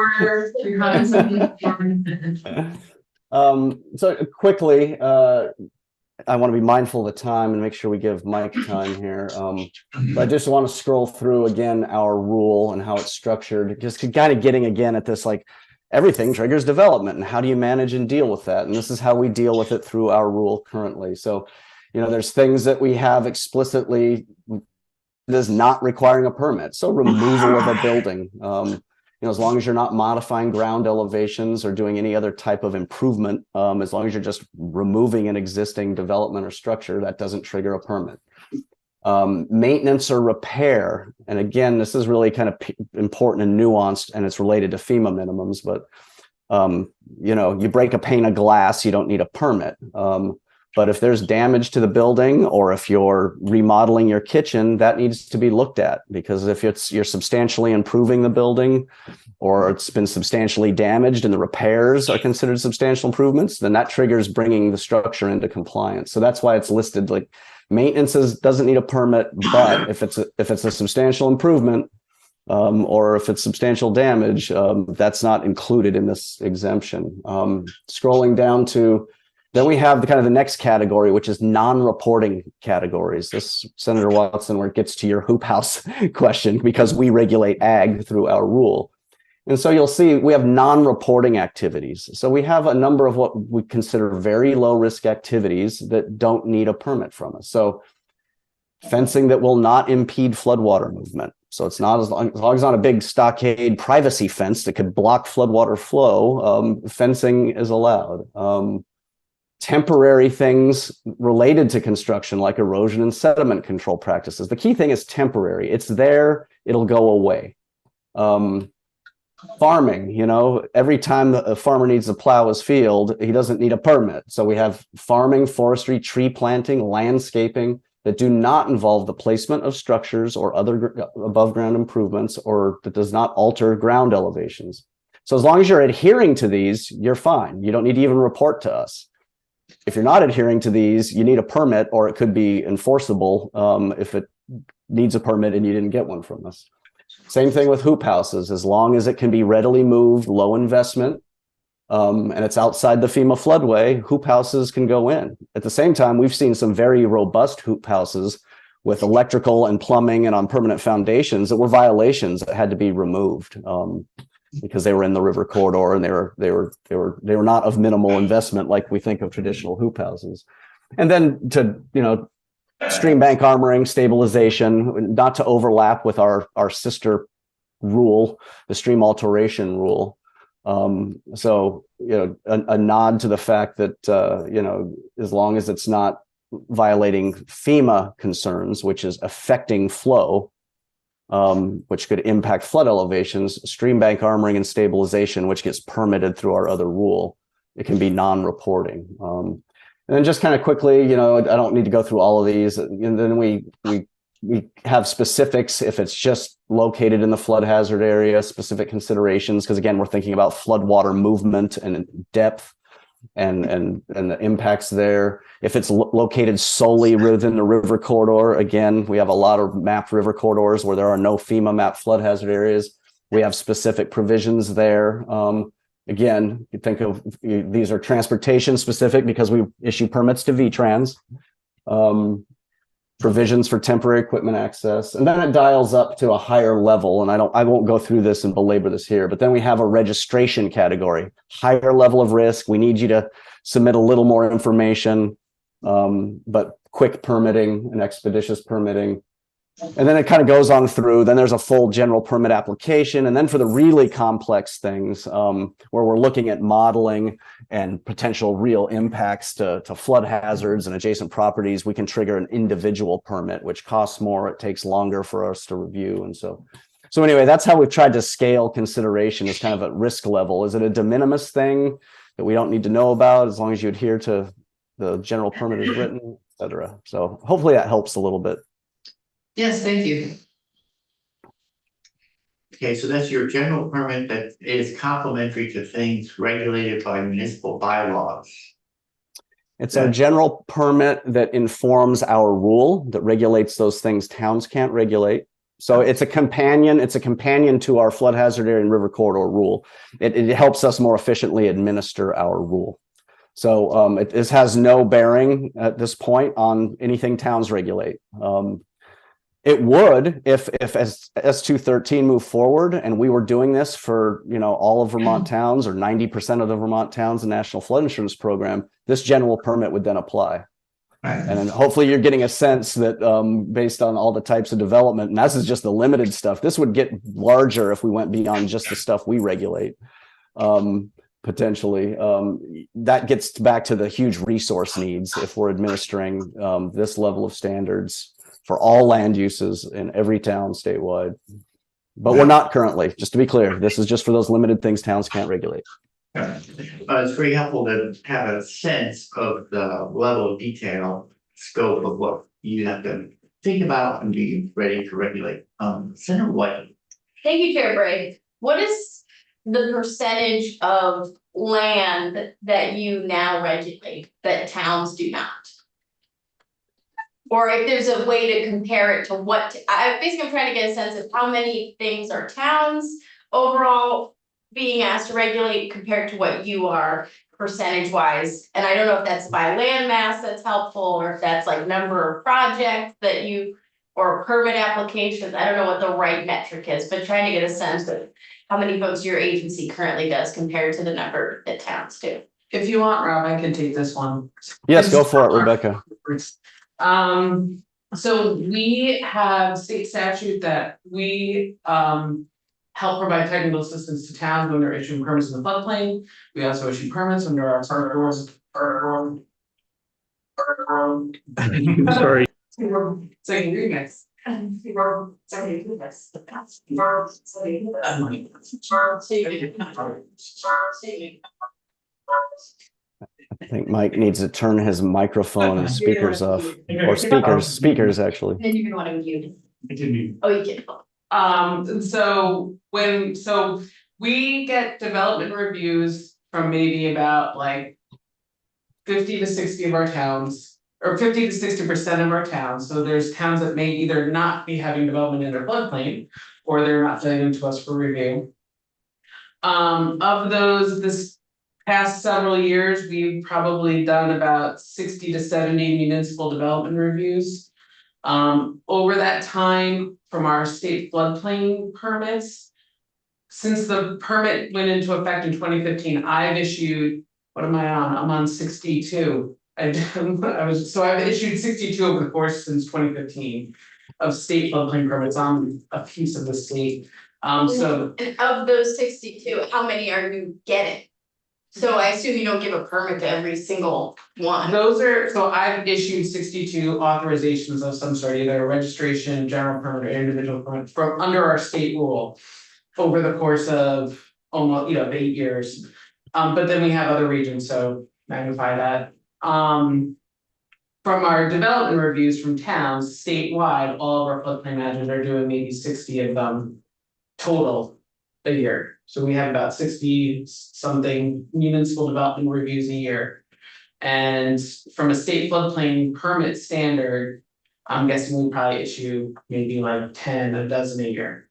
So quickly, I want to be mindful of the time and make sure we give Mike time here. I just want to scroll through again our rule and how it's structured, just kind of getting again at this, like everything triggers development and how do you manage and deal with that? And this is how we deal with it through our rule currently. So, there's things that we have explicitly that is not requiring a permit. So removal of a building, as long as you're not modifying ground elevations or doing any other type of improvement, as long as you're just removing an existing development or structure, that doesn't trigger a permit. Maintenance or repair, and again, this is really kind of important and nuanced, and it's related to FEMA minimums, but you break a pane of glass, you don't need a permit. But if there's damage to the building or if you're remodeling your kitchen, that needs to be looked at, because if you're substantially improving the building or it's been substantially damaged and the repairs are considered substantial improvements, then that triggers bringing the structure into compliance. So that's why it's listed like maintenance doesn't need a permit, but if it's a substantial improvement or if it's substantial damage, that's not included in this exemption. Scrolling down to then we have the next category, which is non-reporting categories. This, Senator Watson, where it gets to your hoop house question, because we regulate ag through our rule. And so you'll see we have non-reporting activities. So we have a number of what we consider very low risk activities that don't need a permit from us. So fencing that will not impede floodwater movement. So it's not as long as it's not a big stockade privacy fence that could block floodwater flow, fencing is allowed. Temporary things related to construction like erosion and sediment control practices. The key thing is temporary. It's there, it'll go away. Farming, every time a farmer needs to plow his field, he doesn't need a permit. So we have farming, forestry, tree planting, landscaping that do not involve the placement of structures or other above ground improvements, or that does not alter ground elevations. So as long as you're adhering to these, you're fine. You don't need to even report to us. If you're not adhering to these, you need a permit, or it could be enforceable if it needs a permit and you didn't get one from us. Same thing with hoop houses. As long as it can be readily moved, low investment, and it's outside the FEMA floodway, hoop houses can go in. At the same time, we've seen some very robust hoop houses with electrical and plumbing and on permanent foundations that were violations that had to be removed. Because they were in the river corridor and they were not of minimal investment like we think of traditional hoop houses. And then to stream bank armoring, stabilization, not to overlap with our sister rule, the stream alteration rule. So a nod to the fact that as long as it's not violating FEMA concerns, which is affecting flow, which could impact flood elevations, stream bank armoring and stabilization, which gets permitted through our other rule, it can be non-reporting. And then just kind of quickly, I don't need to go through all of these. And then we have specifics if it's just located in the flood hazard area, specific considerations, because again, we're thinking about floodwater movement and depth and the impacts there. If it's located solely within the river corridor, again, we have a lot of mapped river corridors where there are no FEMA mapped flood hazard areas. We have specific provisions there. Again, you think of these are transportation specific because we issue permits to VTrans. Provisions for temporary equipment access, and then it dials up to a higher level. And I won't go through this and belabor this here, but then we have a registration category, higher level of risk. We need you to submit a little more information, but quick permitting and expeditious permitting. And then it kind of goes on through, then there's a full general permit application. And then for the really complex things, where we're looking at modeling and potential real impacts to flood hazards and adjacent properties, we can trigger an individual permit, which costs more. It takes longer for us to review. And so anyway, that's how we've tried to scale consideration as kind of at risk level. Is it a de minimis thing that we don't need to know about as long as you adhere to the general permit as written, et cetera? So hopefully that helps a little bit. Yes, thank you. Okay, so that's your general permit that is complementary to things regulated by municipal bylaws. It's our general permit that informs our rule that regulates those things towns can't regulate. So it's a companion to our flood hazard area and river corridor rule. It helps us more efficiently administer our rule. So this has no bearing at this point on anything towns regulate. It would if as S213 moved forward and we were doing this for, you know, all of Vermont towns or 90% of the Vermont towns in National Flood Insurance Program, this general permit would then apply. And then hopefully you're getting a sense that based on all the types of development, and this is just the limited stuff, this would get larger if we went beyond just the stuff we regulate. Potentially, that gets back to the huge resource needs if we're administering this level of standards for all land uses in every town statewide. But we're not currently, just to be clear, this is just for those limited things towns can't regulate. It's very helpful to have a sense of the level of detail, scope of what you have to think about and be ready to regulate. Senator White. Thank you, Chair Bray. What is the percentage of land that you now regulate that towns do not? Or if there's a way to compare it to what, I'm trying to get a sense of how many things are towns overall being asked to regulate compared to what you are percentage wise. And I don't know if that's by land mass that's helpful, or if that's like number of projects that you, or permit applications. I don't know what the right metric is, but trying to get a sense of how many votes your agency currently does compared to the number that towns do. If you want, Rob, I can take this one. Yes, go for it, Rebecca. So we have state statute that we help provide technical assistance to towns when they're issuing permits in the floodplain. We also issue permits under our Sorry. So remix. I think Mike needs to turn his microphone and speakers off, or speakers actually. Then you're gonna wanna mute it. Continue. Oh, you can. So we get development reviews from maybe about like 50 to 60 of our towns, or 50 to 60% of our towns. So there's towns that may either not be having development in their floodplain, or they're not sending them to us for review. Of those, this past several years, we've probably done about 60 to 70 municipal development reviews. Over that time, from our state floodplain permits, since the permit went into effect in 2015, I've issued, what am I on? I'm on 62. I've issued 62 over the course since 2015 of state floodplain permits on a piece of the state. So And of those 62, how many are you getting? So I assume you don't give a permit to every single one. so I've issued 62 authorizations of some sort, either a registration, general permit, or individual permit from under our state rule over the course of almost, 8 years. But then we have other regions, so magnify that. From our development reviews from towns statewide, all of our floodplain managers are doing maybe 60 of them total a year. So we have about 60 something municipal development reviews a year. And from a state floodplain permit standard, I'm guessing we probably issue maybe like 10, a dozen a year.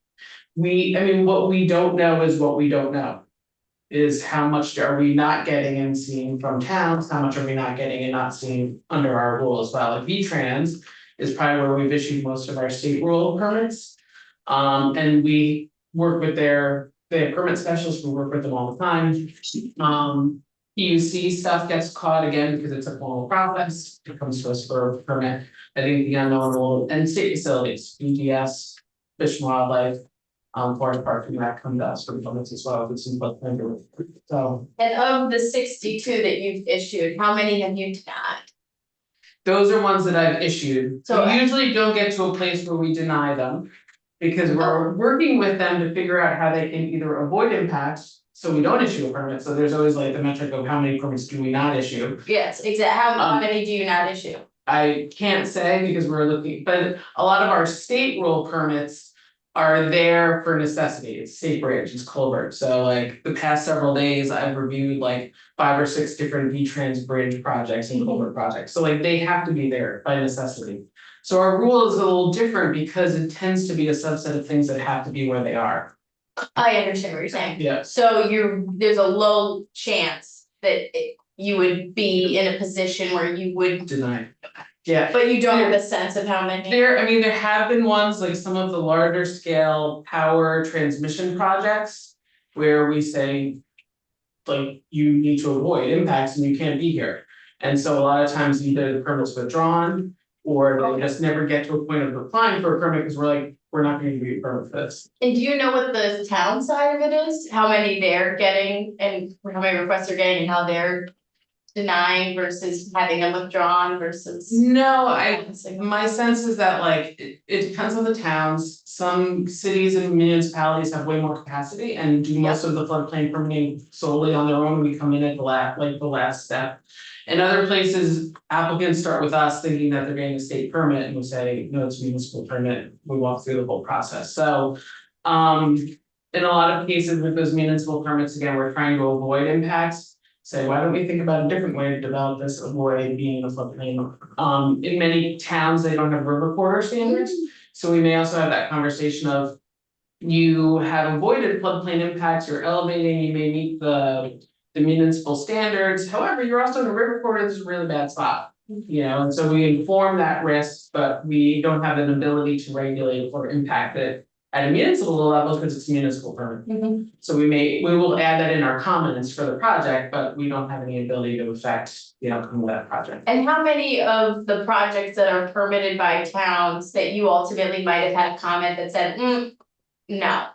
What we don't know is what we don't know. Is how much are we not getting and seeing from towns, how much are we not getting and not seeing under our rule as well. Like VTrans is probably where we've issued most of our state rule permits. And we work with they have permit specialists, we work with them all the time. PUC stuff gets caught again because it's a formal process, it comes to us for a permit. I think the unknown rule, and state facilities, BGS, Fish and Wildlife, Forest Park, and that come to us for permits as well, if it's in floodplain. So And of the 62 that you've issued, how many have you denied? those are ones that I've issued. So- We usually don't get to a place where we deny them. Because we're working with them to figure out how they can either avoid impacts, so we don't issue a permit, so there's always like the metric of how many permits do we not issue. Yes, exactly. How many do you not issue? I can't say because we're looking, but a lot of our state rule permits, are there for necessity. It's safe bridge, it's culvert. So like the past several days, I've reviewed like 5 or 6 different V-Trans bridge projects and culvert projects. So like they have to be there by necessity. So our rule is a little different because it tends to be a subset of things that have to be where they are. I understand what you're saying. Yeah. So there's a low chance that you would be in a position where you would, Denied. Yeah. but you don't have a sense of how many. There have been ones like some of the larger scale power transmission projects where we say. Like you need to avoid impacts and you can't be here. And so a lot of times either the permit's withdrawn. Or they just never get to a point of applying for a permit because we're like, we're not going to give you a permit for this. And do you know what the town side of it is? How many they're getting and how many requests they're getting and how they're denying versus having them withdrawn versus? No, my sense is that like, it depends on the towns. Some cities and municipalities have way more capacity and do most of the floodplain permitting solely on their own. We come in at the last step. In other places, applicants start with us thinking that they're getting a state permit and we say, no, it's a municipal permit. We walk through the whole process. So, in a lot of cases with those municipal permits, again, we're trying to avoid impacts. Say, why don't we think about a different way to develop this, avoid being in a floodplain? In many towns, they don't have river corridor standards. So we may also have that conversation of you have avoided floodplain impacts, you're elevating, you may meet the municipal standards. However, you're also in a river corridor, this is a really bad spot. You know, and so we inform that risk, but we don't have an ability to regulate or impact it at a municipal level because it's a municipal permit. So we will add that in our comments for the project, but we don't have any ability to affect the outcome of that project. And how many of the projects that are permitted by towns that you ultimately might have had a comment that said, no?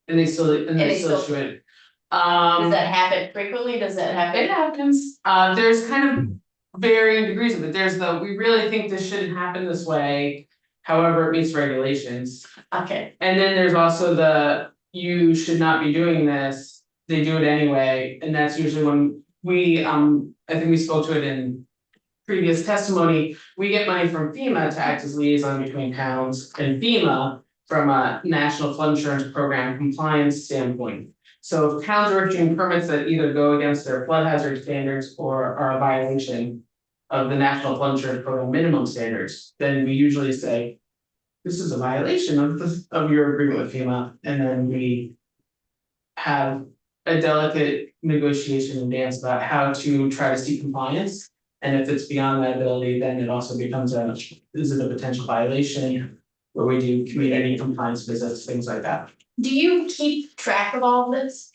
And they still issue it. Does that happen frequently? Does that happen? It happens. There's kind of varying degrees of it. There's we really think this shouldn't happen this way. However, it meets regulations. Okay. And then there's also you should not be doing this. They do it anyway. And that's usually when we, I think we spoke to it in previous testimony. We get money from FEMA to act as liaison between towns and FEMA from a National Flood Insurance Program compliance standpoint. So if towns are issuing permits that either go against their flood hazard standards or are a violation of the National Flood Insurance Program minimum standards, then we usually say, this is a violation of your agreement with FEMA, and then we have a delicate negotiation and dance about how to try to seek compliance. And if it's beyond that ability, then it also becomes is it a potential violation where we do community compliance visits, things like that. Do you keep track of all of this?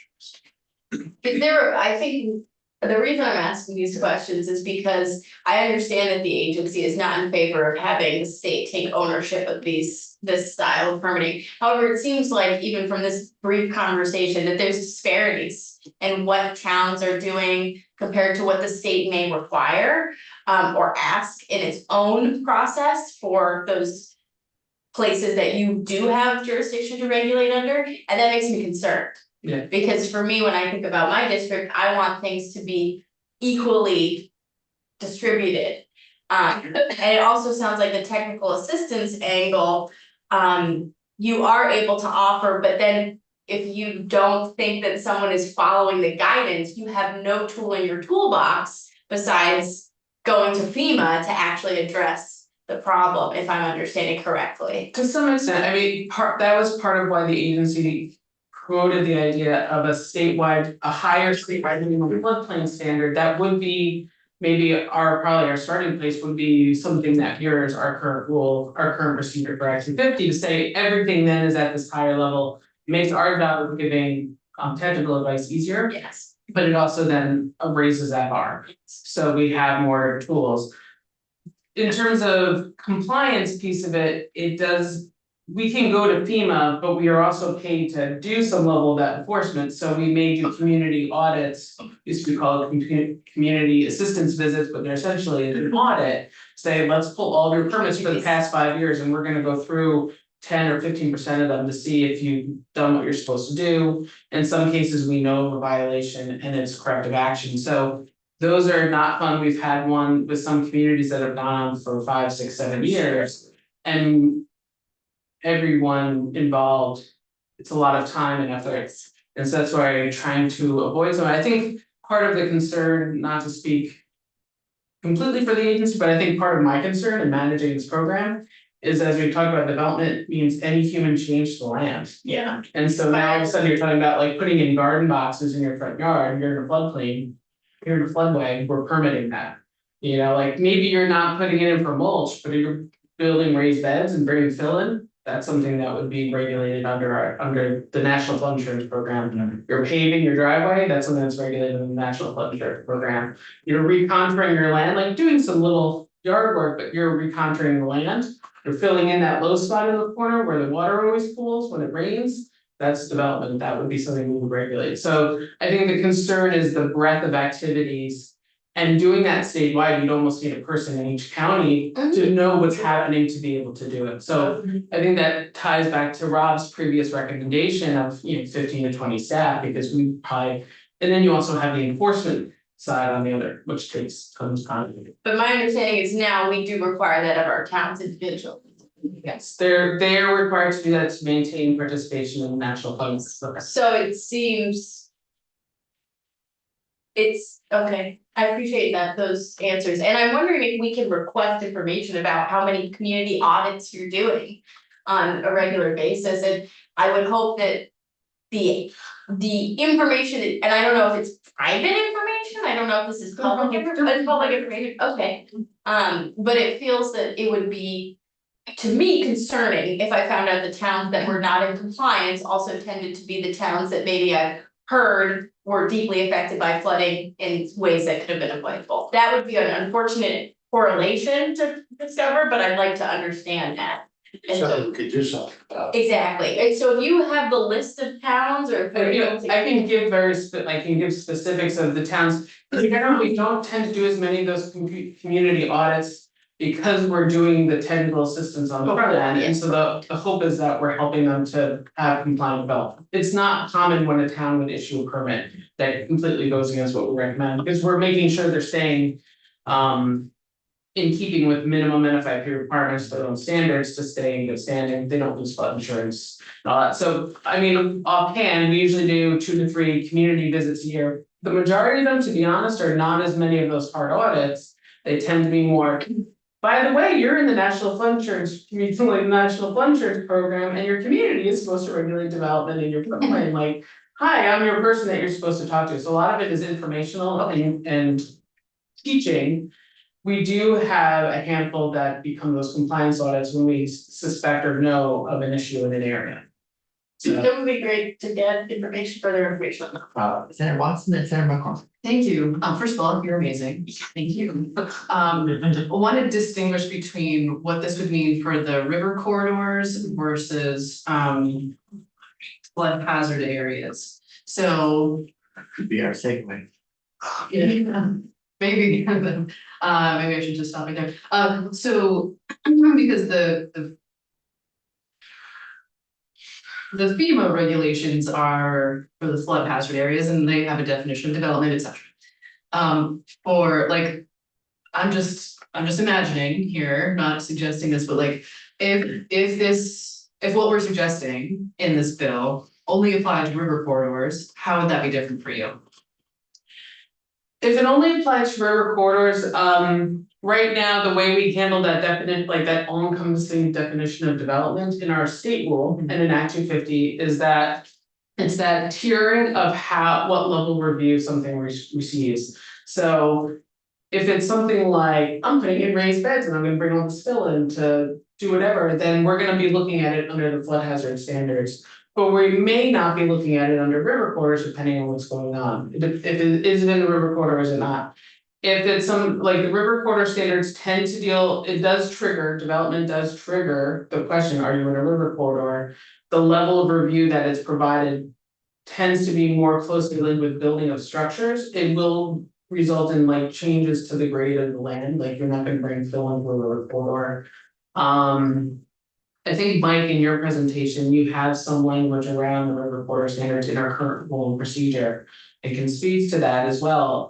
I think the reason I'm asking these questions is because I understand that the agency is not in favor of having the state take ownership of this style of permitting. However, it seems like even from this brief conversation that there's disparities in what towns are doing compared to what the state may require or ask in its own process for those places that you do have jurisdiction to regulate under, and that makes me concerned. Yeah. Because for me, when I think about my district, I want things to be equally distributed. And it also sounds like the technical assistance angle, you are able to offer, but then if you don't think that someone is following the guidance, you have no tool in your toolbox besides going to FEMA to actually address the problem, if I'm understanding correctly. To some extent, I mean, that was part of why the agency promoted the idea of a higher statewide minimum floodplain standard. That would be maybe probably our starting place would be something that mirrors our current rule, our current procedure for Act 250 to say everything then is at this higher level, makes our job of giving technical advice easier. Yes. But it also then raises that bar. So we have more tools. In terms of compliance piece of it, we can go to FEMA, but we are also paid to do some level of that enforcement. So we may do community audits, used to be called community assistance visits, but they're essentially an audit. Say, let's pull all your permits for the past 5 years and we're gonna go through 10 or 15% of them to see if you've done what you're supposed to do. In some cases, we know of a violation and it's corrective action. So those are not fun. We've had one with some communities that have gone on for 5, 6, 7 years. And everyone involved, it's a lot of time and effort. And so that's why I'm trying to avoid some, I think part of the concern, not to speak completely for the agency, but I think part of my concern in managing this program is, as we talk about development, means any human change to the land. Yeah. And so now all of a sudden you're talking about like putting in garden boxes in your front yard, you're in a floodplain, you're in a floodway, we're permitting that. You know, like maybe you're not putting it in for mulch, but you're building raised beds and bringing fill in. That's something that would be regulated under the National Flood Insurance Program. You're paving your driveway, that's something that's regulated in the National Flood Insurance Program. You're recontouring your land, like doing some little yard work, but you're recontouring the land. You're filling in that low spot in the corner where the water always pools when it rains. That's development, that would be something we would regulate. So I think the concern is the breadth of activities. And doing that statewide, you'd almost need a person in each county to know what's happening to be able to do it. So I think that ties back to Rob's previous recommendation of, 15 to 20 staff, because we probably, and then you also have the enforcement side on the other, which takes tons of time. But my understanding is now we do require that of our towns individually. Yes, they're required to do that to maintain participation in the national funds. So it seems. It's, okay, I appreciate those answers, and I'm wondering if we can request information about how many community audits you're doing on a regular basis, and I would hope that the information, and I don't know if it's private information, I don't know if this is public information, okay. But it feels that it would be, to me, concerning if I found out the towns that were not in compliance also tended to be the towns that maybe I've heard were deeply affected by flooding in ways that could have been avoidable. That would be an unfortunate correlation to discover, but I'd like to understand that. And So we could do something about it. exactly, and so if you have the list of towns or. I can give I can give specifics of the towns, we generally don't tend to do as many of those community audits. Because we're doing the technical assistance on the front end, and so the hope is that we're helping them to have compliant development. It's not common when a town would issue a permit that completely goes against what we recommend, because we're making sure they're staying. In keeping with minimum NFIP requirements, their own standards to stay in good standing, they don't lose flood insurance and all that. So, I mean, offhand, we usually do 2 to 3 community visits a year. The majority of them, to be honest, are not as many of those hard audits. They tend to be more. By the way, you're in the National Flood Insurance, National Flood Insurance Program, and your community is supposed to regulate development in your floodplain. Like, hi, I'm your person that you're supposed to talk to. So a lot of it is informational and teaching. We do have a handful that become those compliance audits when we suspect or know of an issue in an area. So It would be great to get further information. Senator Watson and Senator McCormick. thank you. First of all, you're amazing. Thank you. I want to distinguish between what this would mean for the river corridors versus flood hazard areas. So Could be our segue. yeah, maybe maybe I should just stop right there. So because the FEMA regulations are for the flood hazard areas and they have a definition of development, etc. For like, I'm just imagining here, not suggesting this, but like, if what we're suggesting in this bill only applied to river corridors, how would that be different for you? If it only applies to river corridors, right now, the way we handle that definite, like that all-encompassing definition of development in our state rule and in Act 250 is that it's that tiering of what level of review something receives. So if it's something like, I'm putting in raised beds and I'm gonna bring all this fill in to do whatever, then we're gonna be looking at it under the flood hazard standards. But we may not be looking at it under river corridors depending on what's going on. If it is in the river corridor or is it not? If it's some, like the river corridor standards tend to deal, development does trigger the question, are you in a river corridor? The level of review that is provided tends to be more closely linked with building of structures. It will result in like changes to the grade of the land, like you're not gonna bring fill into a river corridor. I think, Mike, in your presentation, you have some language around the river corridor standards in our current rule and procedure. It can speak to that as well.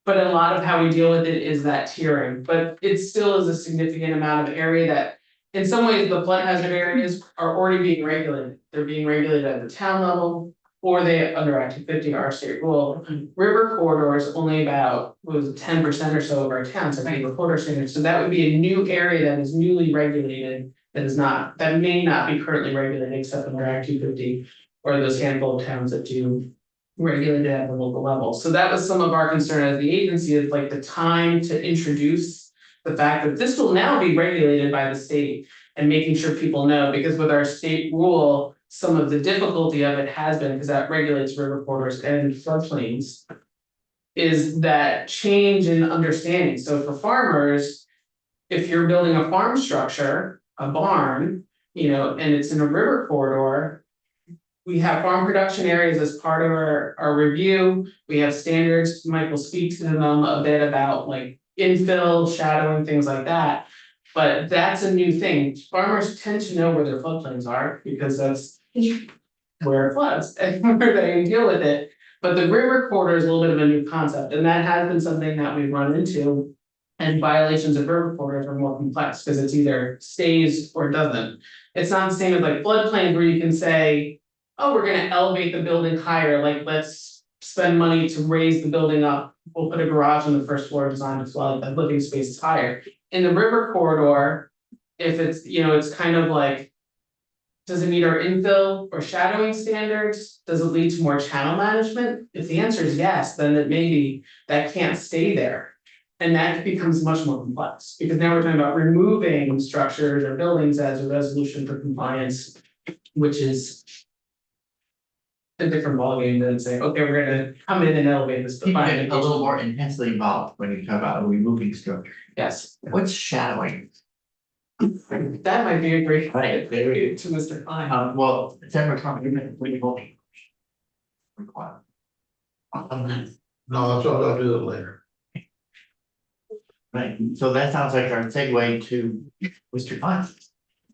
But a lot of how we deal with it is that tiering, but it still is a significant amount of area that in some ways, the flood hazard areas are already being regulated. They're being regulated at the town level. Or they under Act 250 our state rule. River corridor is only about, what was it, 10% or so of our towns are being recorder standards. So that would be a new area that is newly regulated. That may not be currently regulated except under Act 250. Or those handful of towns that do regulate it at the local level. So that was some of our concern as the agency, is like the time to introduce the fact that this will now be regulated by the state. And making sure people know, because with our state rule, some of the difficulty of it has been, because that regulates river corridors and floodplains. Is that change in understanding, so for farmers. If you're building a farm structure, a barn, and it's in a river corridor. We have farm production areas as part of our review, we have standards, Mike will speak to them a bit about like infill, shadowing, things like that. But that's a new thing, farmers tend to know where their floodplains are, because that's where it floods, and where they deal with it. But the river corridor is a little bit of a new concept, and that has been something that we've run into. And violations of river corridors are more complex, because it's either stays or doesn't. It's not the same as like floodplains where you can say, oh, we're gonna elevate the building higher, like let's spend money to raise the building up. We'll put a garage on the first floor designed to flood, the living space is higher. In the river corridor, if it's, it's kind of like, does it meet our infill or shadowing standards? Does it lead to more channel management? If the answer is yes, then it maybe that can't stay there. And that becomes much more complex, because now we're talking about removing structures or buildings as a resolution for compliance, which is a different ballgame than say, okay, we're gonna come in and elevate this. People get a little more intensely involved when you talk about removing structure. Yes, What's shadowing? that might be a great Right, idea to Mr. Klein. Well, it's ever coming, we will. Require. No, I'll do it later. Right, so that sounds like our segue to Mr. Klein.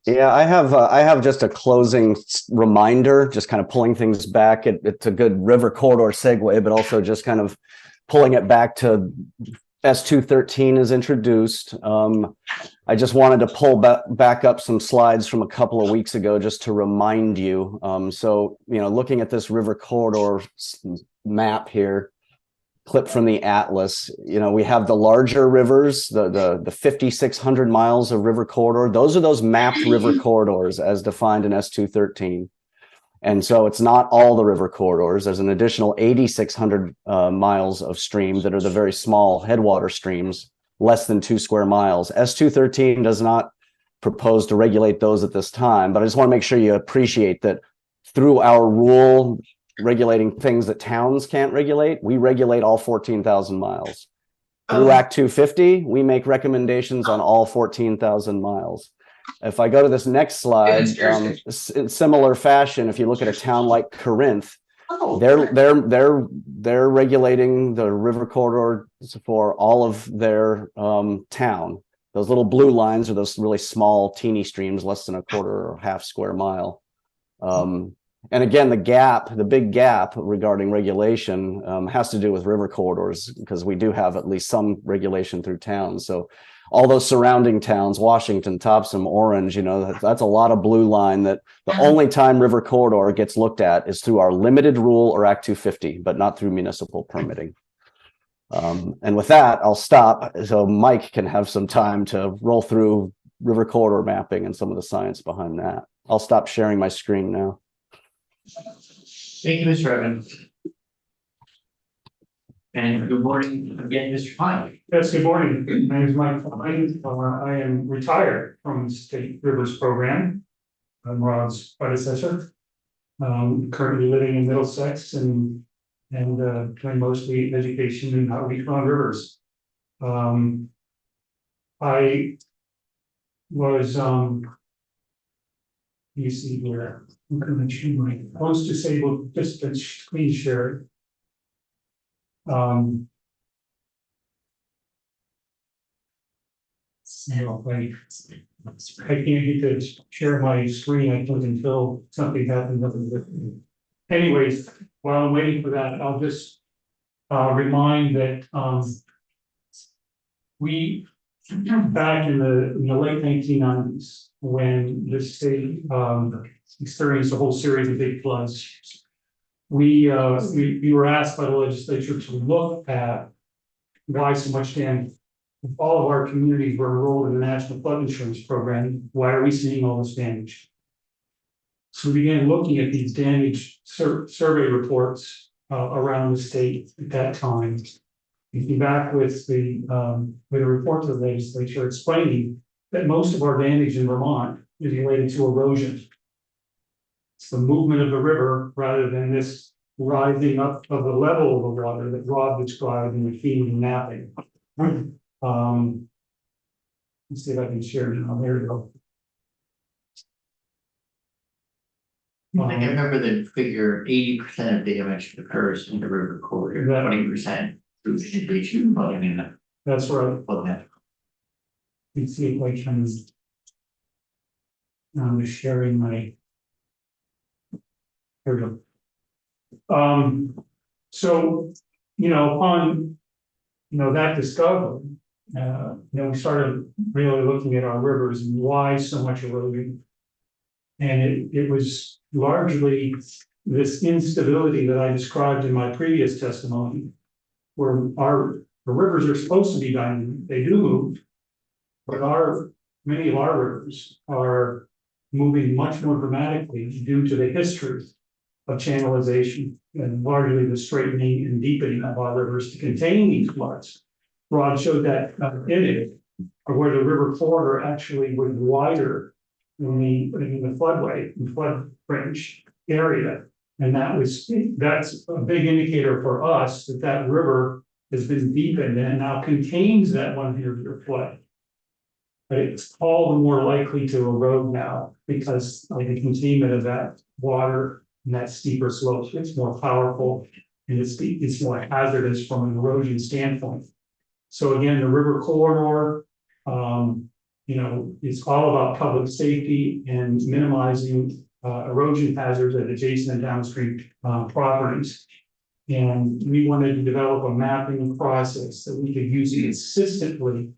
Yeah, I have just a closing reminder, just kind of pulling things back. It's a good river corridor segue, but also just kind of pulling it back to S213 is introduced. I just wanted to pull back up some slides from a couple of weeks ago just to remind you. So, looking at this river corridor map here, clip from the atlas, we have the larger rivers, the 5,600 miles of river corridor. Those are those mapped river corridors as defined in S213. And so it's not all the river corridors. There's an additional 8,600 miles of stream that are the very small headwater streams, less than 2 square miles. S213 does not propose to regulate those at this time, but I just want to make sure you appreciate that through our rule regulating things that towns can't regulate, we regulate all 14,000 miles. Through Act 250, we make recommendations on all 14,000 miles. If I go to this next slide, in similar fashion, if you look at a town like Corinth, they're regulating the river corridor for all of their town. Those little blue lines are those really small, teeny streams, less than a quarter or half square mile. And again, the big gap regarding regulation has to do with river corridors, because we do have at least some regulation through towns. So all those surrounding towns, Washington, Topsom, Orange, that's a lot of blue line that the only time river corridor gets looked at is through our limited rule or Act 250, but not through municipal permitting. And with that, I'll stop so Mike can have some time to roll through river corridor mapping and some of the science behind that. I'll stop sharing my screen now. Thank you, Mr. Evans. And good morning again, Mr. Klein. Yes, good morning. My name is Mike Klein. I am retired from the State Rivers Program. I'm Rod's predecessor. Currently living in Middlesex and doing mostly education and outreach on rivers. I was you see here, I'm going to choose my most disabled participant screen share. I can't get to share my screen, I think, until something happens. Anyways, while I'm waiting for that, I'll just remind that we back in the late 1990s, when the state experienced a whole series of big floods. We were asked by the legislature to look at why so much damage. If all of our communities were enrolled in the National Flood Insurance Program, why are we seeing all this damage? So we began looking at these damage survey reports around the state at that time. We came back with a report to the legislature explaining that most of our damage in Vermont is related to erosion. It's the movement of the river rather than this rising up of the level of the water that Rob described in the feeding and mapping. Let's see if I can share it now. There we go. I can remember the figure 80% of damage occurs in the river corridor, Yeah. 20% through vegetation, but I mean, That's right. well, that. You see it like I'm just sharing my. There we go. So, upon, that discovery, we started really looking at our rivers and why so much erosion. And it was largely this instability that I described in my previous testimony, where the rivers are supposed to be dynamic, they do move. But many of our rivers are moving much more dramatically due to the history of channelization and largely the straightening and deepening of our rivers to contain these floods. Rod showed that image of where the river corridor actually was wider in the floodway, the flood fringe area. And that's a big indicator for us that river has been deepened and now contains that 100-year flood. But it's all the more likely to erode now because of the containment of that water and that steeper slope. It's more powerful and it's more hazardous from an erosion standpoint. So again, the river corridor, it's all about public safety and minimizing erosion hazards at adjacent and downstream properties. And we wanted to develop a mapping process that we could use consistently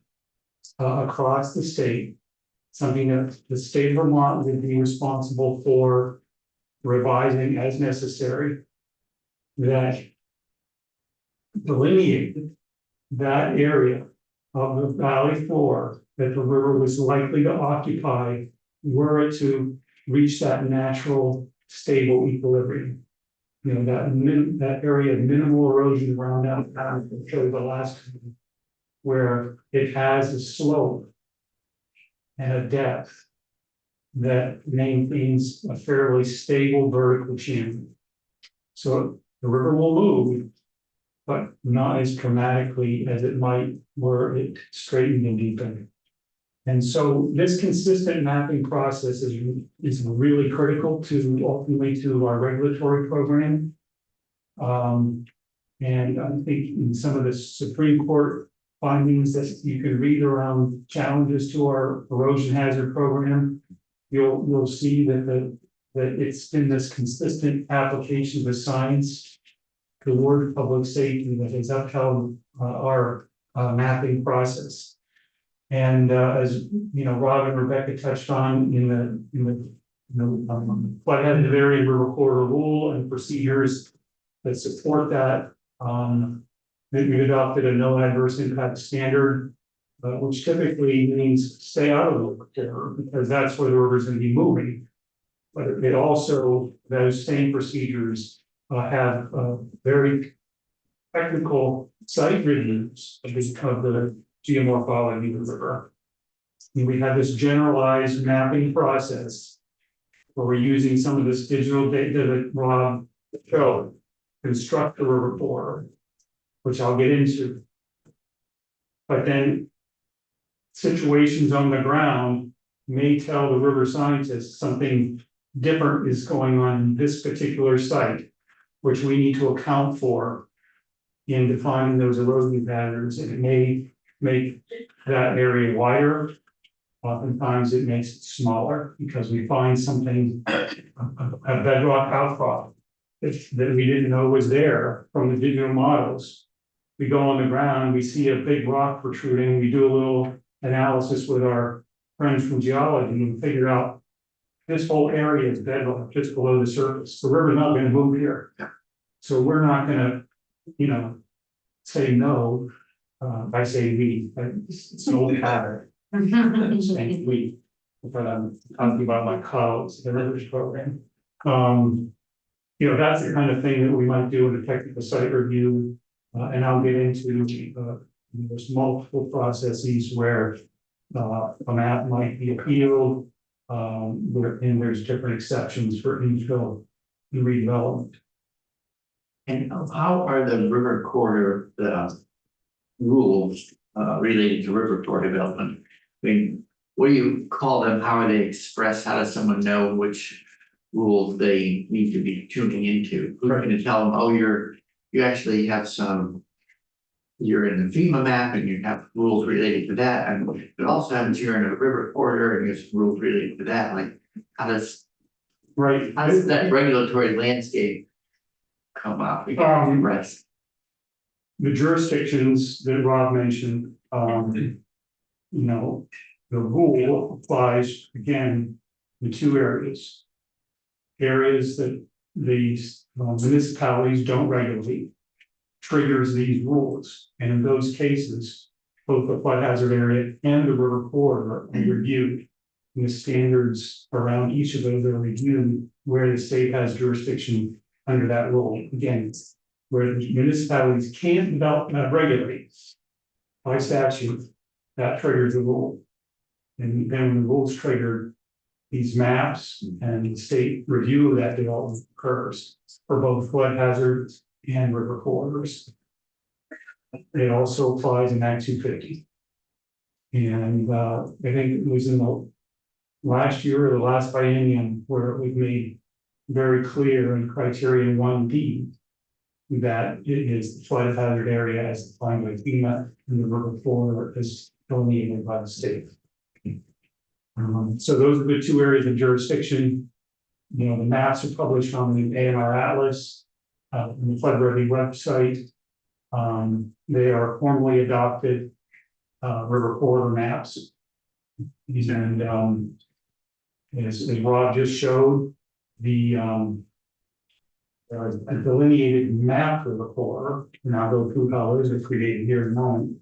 across the state, something that the state of Vermont would be responsible for revising as necessary, that delineated that area of the valley floor that the river was likely to occupy were it to reach that natural stable equilibrium. That area of minimal erosion around that show the last where it has a slope and a depth that maintains a fairly stable vertical channel. So the river will move, but not as dramatically as it might were it straightened and deepened. And so this consistent mapping process is really critical to ultimately to our regulatory program. And I think in some of the Supreme Court findings that you can read around challenges to our erosion hazard program, you'll see that it's been this consistent application of science toward public safety that has upheld our mapping process. And as Rob and Rebecca touched on in the flood hazard area river corridor rule and procedures that support that, we adopted a no adverse impact standard, which typically means stay out of the river corridor because that's where the river is going to be moving. But it also, those same procedures have very technical site reviews of the geomorphology of the river. And we have this generalized mapping process where we're using some of this digital data that Rob showed, construct the river corridor, which I'll get into. But then situations on the ground may tell the river scientists something different is going on in this particular site, which we need to account for in defining those erosion patterns. And it may make that area wider. Oftentimes it makes it smaller because we find something, a bedrock outcrop that we didn't know was there from the digital models. We go on the ground, we see a big rock protruding, we do a little analysis with our friends from geology and figured out this whole area is bedrock just below the surface. The river's not gonna move here. So we're not gonna, you know, say no. I say we, but it's an old pattern. Saying we, but I'm talking about my colleagues, the rivers program. You know, that's the kind of thing that we might do in a technical site review. And I'll get into, there's multiple processes where, a map might be appealed. And there's different exceptions for infill and redevelopment. And how are the river corridor, rules, related to river corridor development? I mean, what do you call them? How are they expressed? How does someone know which rules they need to be tuning into? Who's going to tell them, oh, you actually have some, you're in the FEMA map and you have rules related to that, and it also happens you're in a river corridor and you have some rules related to that, like, how does that regulatory landscape come up? Rest. The jurisdictions that Rob mentioned, you know, the rule applies again in two areas. Areas that these municipalities don't regulate triggers these rules, and in those cases, both the flood hazard area and the river corridor are reviewed. And the standards around each of those are reviewed where the state has jurisdiction under that rule. Again, where the municipalities can't develop, regulate by statute, that triggers the rule. And then when the rules trigger, these maps and the state review of that development occurs for both flood hazards and river corridors. It also applies in Act 250. And I think it was in the last year or the last biennium where it was made very clear in criterion 1D that it is the flood hazard area as defined by FEMA and the river corridor is delineated by the state. So those are the two areas of jurisdiction. You know, the maps are published on the ANR Atlas, on the Flood Ready website. They are formally adopted river corridor maps. And as Rob just showed, the a delineated map of the corridor, and I'll go through how those are created here in a moment.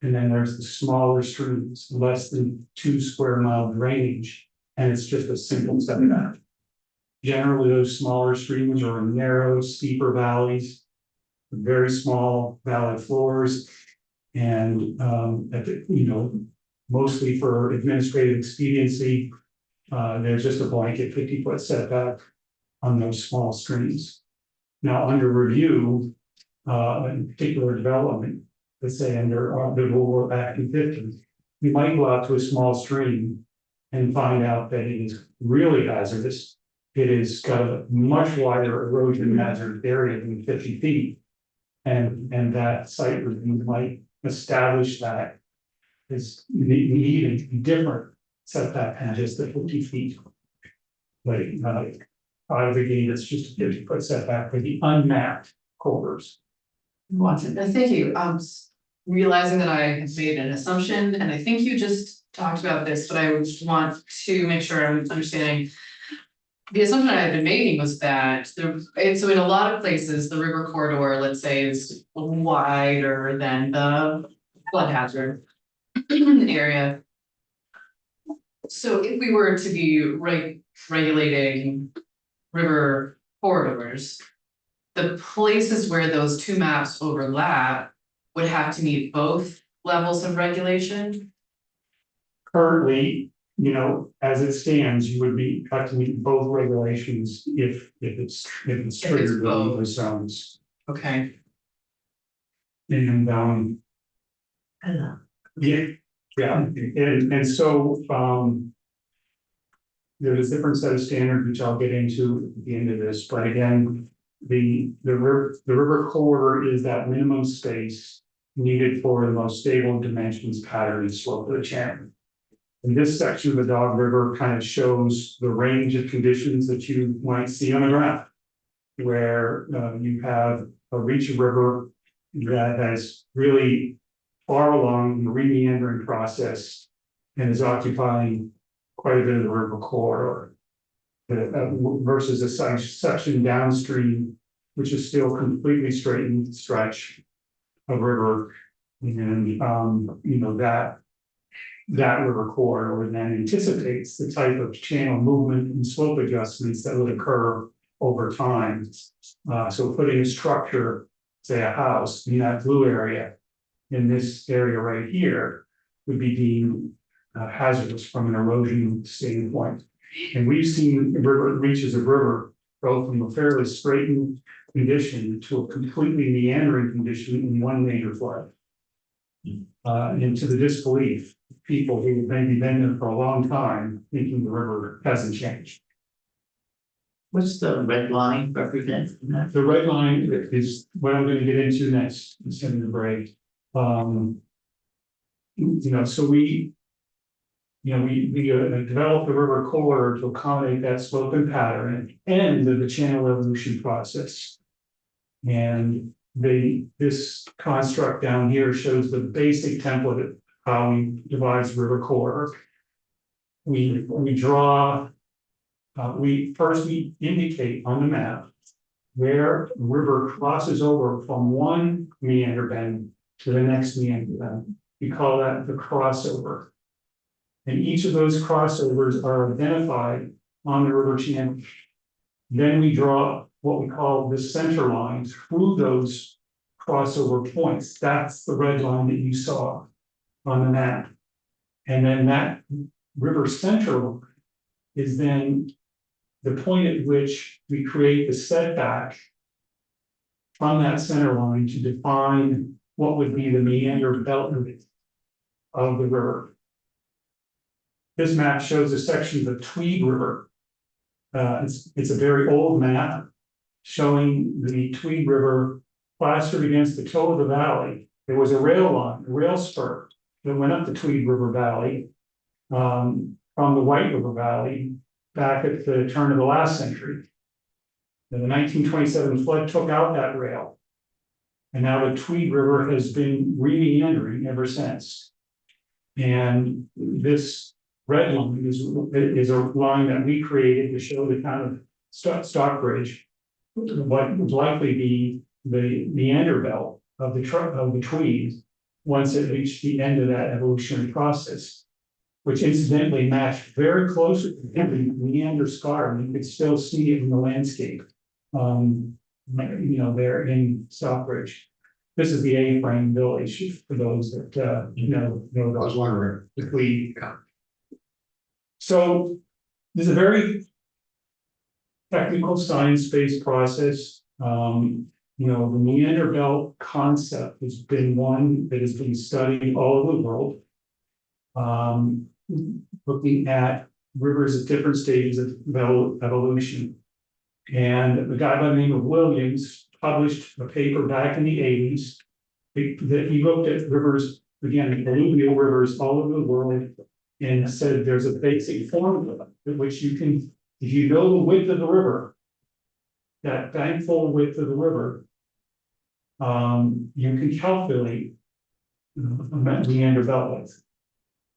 And then there's the smaller streams, less than 2 square mile range, and it's just a simple setback. Generally, those smaller streams are in narrow, steeper valleys, very small valley floors, and you know, mostly for administrative expediency, there's just a blanket 50-foot setback on those small streams. Now, under review, in particular development, let's say under the rule of Act 250, you might go out to a small stream and find out that it is really hazardous. It has got a much wider erosion hazard area than 50 feet. And that site review might establish that is needing a different setback than just the 50 feet. Like out of the gate, it's just a 50-foot setback for the unmapped corridors. Watson, thank you. Realizing that I have made an assumption, and I think you just talked about this, but I would want to make sure I'm understanding. The assumption I had been making was that so in a lot of places, the river corridor, let's say, is wider than the flood hazard area. So if we were to be regulating river corridors, the places where those two maps overlap would have to meet both levels of regulation? Currently, you know, as it stands, you would have to meet both regulations if it's triggered in the zones. Okay. And and so there's a different set of standards which I'll get into at the end of this, but again, the river corridor is that minimum space needed for the most stable dimensions, pattern, and slope of the channel. And this section of the Dog River kind of shows the range of conditions that you might see on the graph, where you have a reach of river that has really far along the re-meandering process and is occupying quite a bit of the river corridor. Versus a section downstream, which is still completely straightened stretch of river. And, you know, that river corridor then anticipates the type of channel movement and slope adjustments that would occur over time. So putting a structure, say a house, in that blue area, in this area right here, would be deemed hazardous from an erosion standpoint. And we've seen river reaches of river go from a fairly straightened condition to a completely meandering condition in one major flood. And to the disbelief, people who have maybe been there for a long time, thinking the river hasn't changed. What's the red line represent? The red line is what I'm gonna get into next, in the break. You know, so we developed the river corridor to accommodate that slope and pattern and the channel evolution process. And this construct down here shows the basic template of how we devise river corridor. We indicate on the map where the river crosses over from one meander bend to the next meander bend. We call that the crossover. And each of those crossovers are identified on the river channel. Then we draw what we call the center line through those crossover points. That's the red line that you saw on the map. And then that river center is then the point at which we create the setback from that center line to define what would be the meander belt of the river. This map shows a section of the Tweed River. It's a very old map showing the Tweed River plastered against the toe of the valley. There was a rail line, a rail spur that went up the Tweed River Valley from the White River Valley back at the turn of the last century. And the 1927 flood took out that rail. And now the Tweed River has been re-meandering ever since. And this red line is a line that we created to show the kind of Stockbridge, what would likely be the meander belt of the Tweed once it reached the end of that evolutionary process, which incidentally matched very closely to the meander scar. You could still see it in the landscape, you know, there in Stockbridge. This is the A-frame village for those that know the Tweed. Yeah. So there's a very technical science-based process. You know, the meander belt concept has been one that has been studied all over the world. Looking at rivers at different stages of evolution. And a guy by the name of Williams published a paper back in the 80s that he looked at rivers, again, alluvial rivers all over the world, and said there's a basic formula in which you can, if you know the width of the river, that bankful width of the river, you can calculate the meander belt width.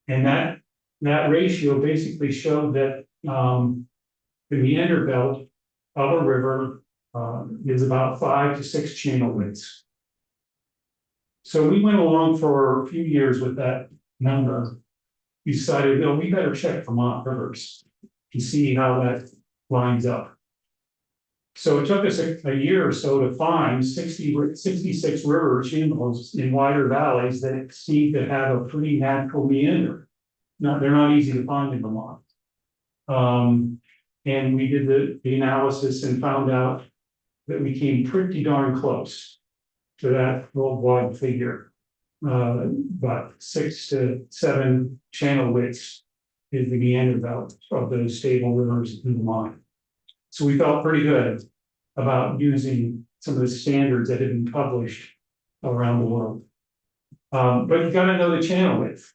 And that ratio basically showed that the meander belt of a river is about 5 to 6 channel widths. So we went along for a few years with that number. We decided, no, we better check Vermont rivers to see how that lines up. So it took us a year or so to find 66 river channels in wider valleys that seem to have a pretty natural meander. Now, they're not easy to find in Vermont. And we did the analysis and found out that we came pretty darn close to that worldwide figure. About 6 to 7 channel widths is the meander belt of those stable rivers in Vermont. So we felt pretty good about using some of the standards that have been published around the world. But you gotta know the channel width.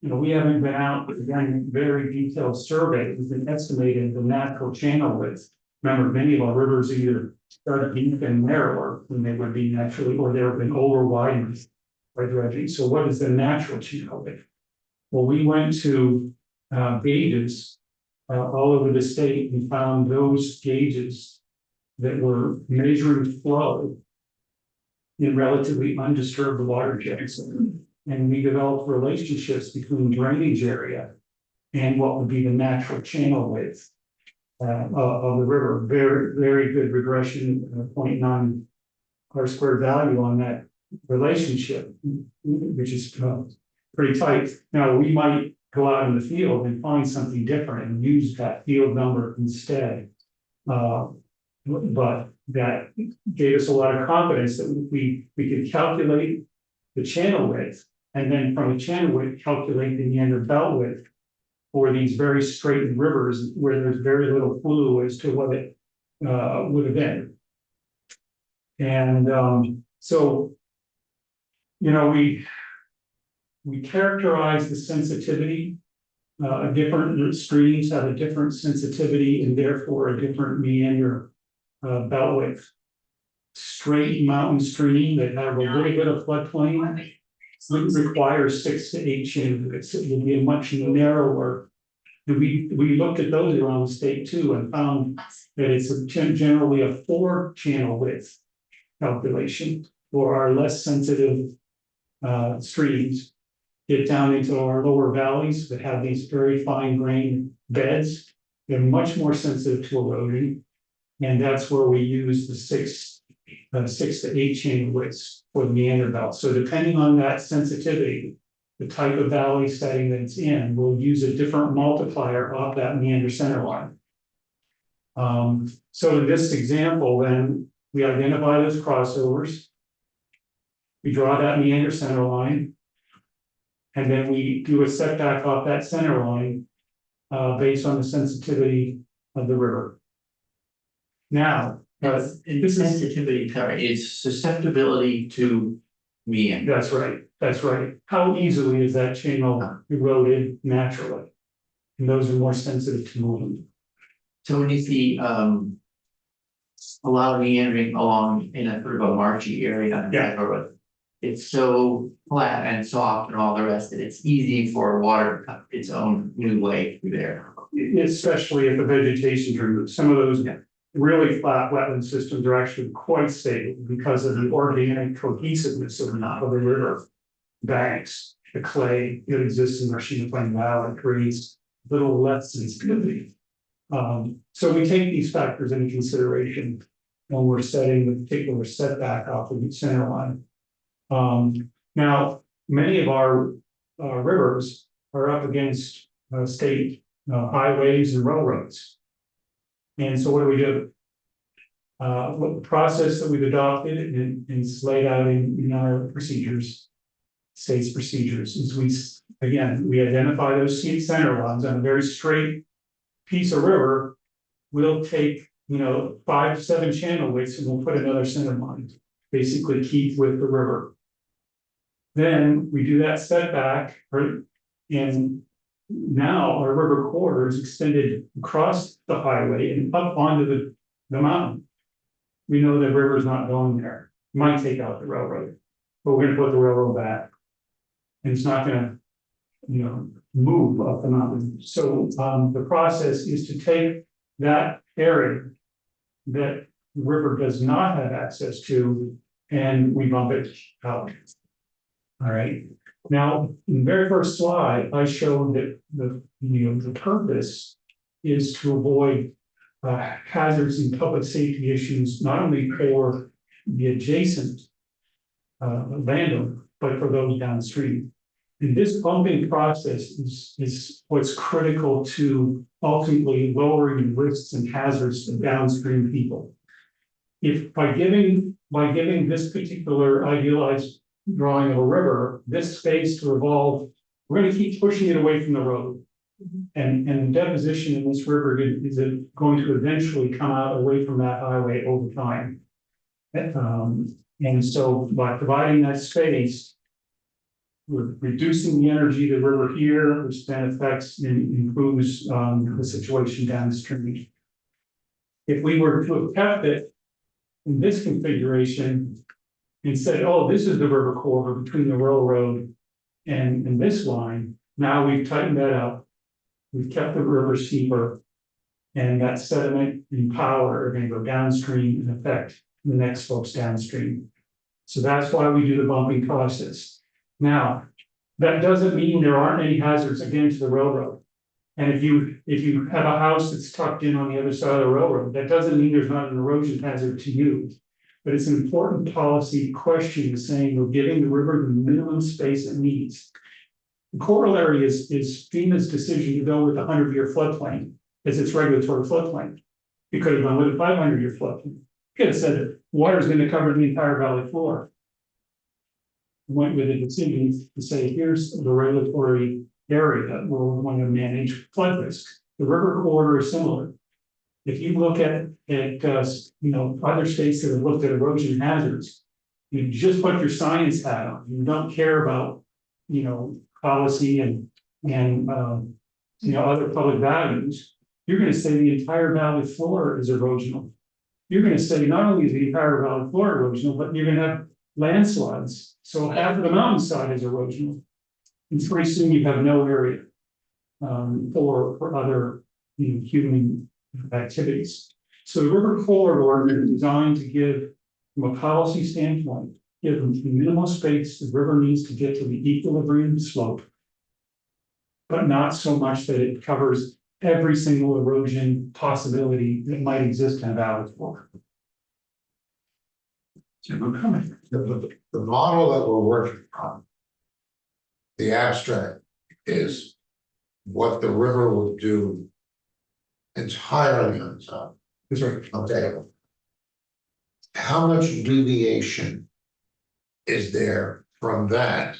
You know, we haven't been out with a very detailed survey. We've been estimating the natural channel width. Remember, many of our rivers either start deep and narrower than they would be naturally, or there have been over widened by dredging. So what is the natural channel width? Well, we went to gauges all over the state and found those gauges that were measuring flow in relatively undisturbed water jets. And we developed relationships between drainage area and what would be the natural channel width of the river. Very good regression, 0.9 R² value on that relationship, which is pretty tight. Now, we might go out in the field and find something different and use that field number instead. But that gave us a lot of confidence that we could calculate the channel width, and then from the channel width, calculate the meander belt width for these very straight rivers where there's very little clue as to what it would have been. And so, you know, we characterize the sensitivity. Different streams have a different sensitivity and therefore a different meander belt width. Straight mountain stream that have a little bit of floodplain would require 6 to 8 channel widths. It would be a much narrower. We looked at those around the state too and found that it's generally a 4 channel width calculation for our less sensitive streams. Get down into our lower valleys that have these very fine grained beds. They're much more sensitive to erosion. And that's where we use the 6 to 8 channel widths for the meander belt. So depending on that sensitivity, the type of valley setting that it's in, we'll use a different multiplier off that meander center line. So in this example, then we identify those crossovers. We draw that meander center line. And then we do a setback off that center line based on the sensitivity of the river. Now, This sensitivity, sorry, is susceptibility to meander. that's right, that's right. How easily is that channel eroded naturally? And those are more sensitive to movement. So when you see a lot of meandering along in a sort of a marshy area, Yeah. or it's so flat and soft and all the rest, that it's easy for water to cut its own new way through there. Especially if the vegetation's removed. Some of those really flat wetland systems are actually quite stable because of the organic cohesiveness of the river banks. The clay that exists in Machine Plain Valley creates little less sensitivity. So we take these factors into consideration when we're setting the particular setback off of the center line. Now, many of our rivers are up against state highways and railroads. And so what do? What the process that we've adopted and it's laid out in our procedures, state's procedures, is we identify those center lines on a very straight piece of river. We'll take, 5 to 7 channel widths and we'll put another center line, basically keep with the river. Then we do that setback, and now our river corridor is extended across the highway and up onto the mountain. We know the river is not going there. Might take out the railroad, but we're gonna put the railroad back. And it's not gonna, move up the mountain. So the process is to take that area that the river does not have access to, and we bump it out. All right. Now, in the very first slide, I showed that the purpose is to avoid hazards and public safety issues, not only for the adjacent landowner, but for those downstream. And this bumping process is what's critical to ultimately lowering risks and hazards to downstream people. If by giving this particular idealized drawing of a river, this space to evolve, we're going to keep pushing it away from the road. And deposition in this river is going to eventually come out away from that highway over time. And so by providing that space, we're reducing the energy of the river here, which then affects and improves the situation downstream. If we were to have kept it in this configuration, and said, oh, this is the river corridor between the railroad and this line. Now we've tightened that up. We've kept the river steeper. And that sediment and power are gonna go downstream and affect the next slopes downstream. So that's why we do the bumping process. Now, that doesn't mean there aren't any hazards again to the railroad. And if you have a house that's tucked in on the other side of the railroad, that doesn't mean there's not an erosion hazard to you. But it's an important policy question, is saying we're giving the river the minimum space it needs. The corollary is FEMA's decision to go with a 100-year floodplain as its regulatory floodplain. You could have gone with a 500-year floodplain. You could have said that water is going to cover the entire valley floor. Went with a decision to say, here's the regulatory area that we're going to manage flood risk. The river corridor is similar. If you look at other states that have looked at erosion hazards, you just put your science hat on. You don't care about, policy and other public values. You're going to say the entire valley floor is erosional. You're going to say not only is the entire valley floor erosional, but you're going to have landslides. So half of the mountainside is erosional. And pretty soon you have no area for other human activities. So the river corridor is designed to give, from a policy standpoint, give them the minimal space the river needs to get to the equilibrium slope, but not so much that it covers every single erosion possibility that might exist in a valley floor. The model that we're working on, the abstract, is what the river would do entirely on its own. That's right. Okay. How much deviation is there from that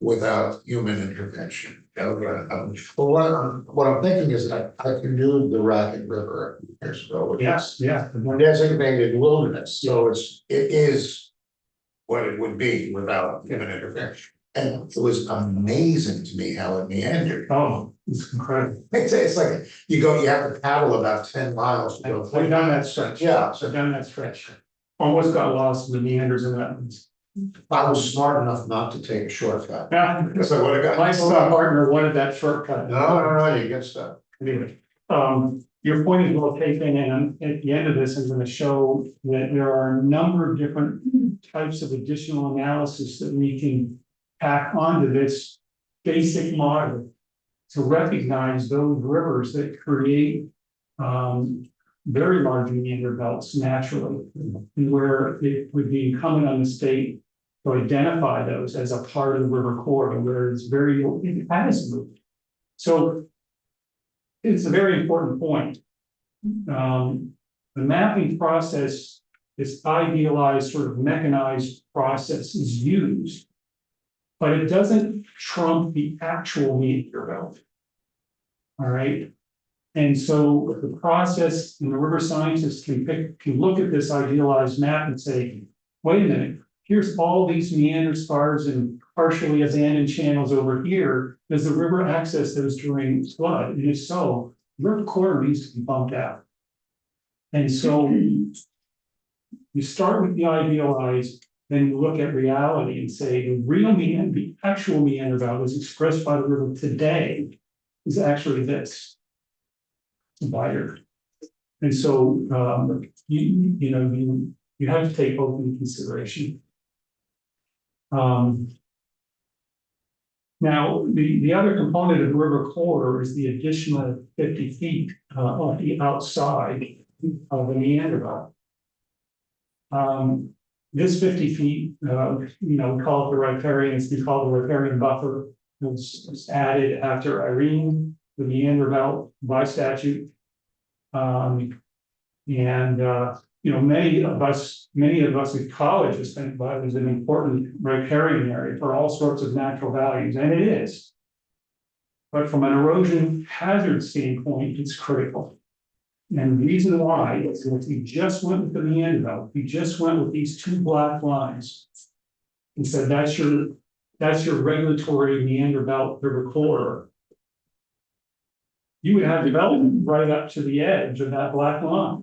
without human intervention? Well, what I'm thinking is that I canoed the Rapids River years ago, which is designated wilderness, so it is what it would be without human intervention. And it was amazing to me how it meandered. Oh, it's incredible. It's like you have to paddle about 10 miles to go. I've done that stretch. Yeah, So I've done that stretch. Almost got lost in the meanders and wetlands. I was smart enough not to take a shortcut. Yeah, Because I would have got. my partner wanted that shortcut. No, you get stuff. Anyway, your point is well taken, and at the end of this, I'm going to show that there are a number of different types of additional analysis that we can pack onto this basic model to recognize those rivers that create very large meander belts naturally, and where it would be incumbent on the state to identify those as a part of the river corridor where it has moved. So it's a very important point. The mapping process, this idealized sort of mechanized process, is used, but it doesn't trump the actual meander belt. All right. And so the process, and the river scientists can look at this idealized map and say, wait a minute, here's all these meander spars and partially abandoned channels over here. Does the river access those during flood? And if so, the river corridor needs to be bumped out. And so you start with the idealized, then you look at reality and say the real meander, the actual meander belt as expressed by the river today is actually this. Wider. And so you have to take both into consideration. Now, the other component of the river corridor is the additional 50 feet on the outside of the meander belt. This 50 feet, we call it the riparian, it's been called the riparian buffer. It was added after Irene, the meander belt by statute. Many of us at college have think about it as an important riparian area for all sorts of natural values, and it is. But from an erosion hazard standpoint, it's critical. And the reason why is that if we just went with the meander belt, we just went with these two black lines and said that's your regulatory meander belt river corridor. You would have development right up to the edge of that black line.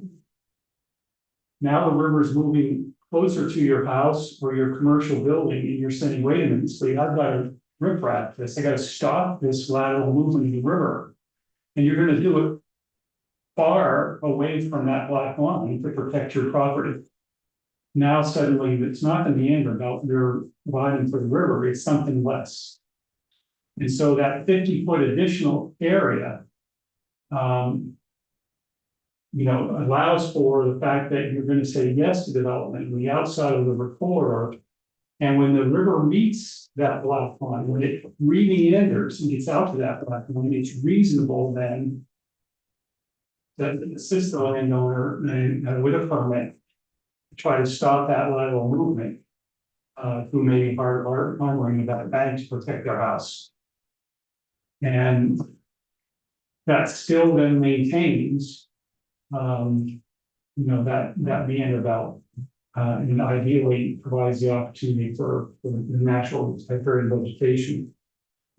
Now the river is moving closer to your house or your commercial building and you're saying, wait a minute, so I've got to riprap this, I gotta stop this lateral movement of the river. And you're gonna do it far away from that black line to protect your property. Now suddenly, it's not the meander belt you're providing for the river, it's something less. And so that 50-foot additional area. Allows for the fact that you're gonna say yes to development on the outside of the river corridor. And when the river meets that black line, when it re-meanders and gets out to that black line, it's reasonable then. That assist the landowner and with a permit. Try to stop that lateral movement. Who may be harboring that bank to protect their house. And. That still then maintains. That meander belt. And ideally provides the opportunity for the natural riparian vegetation.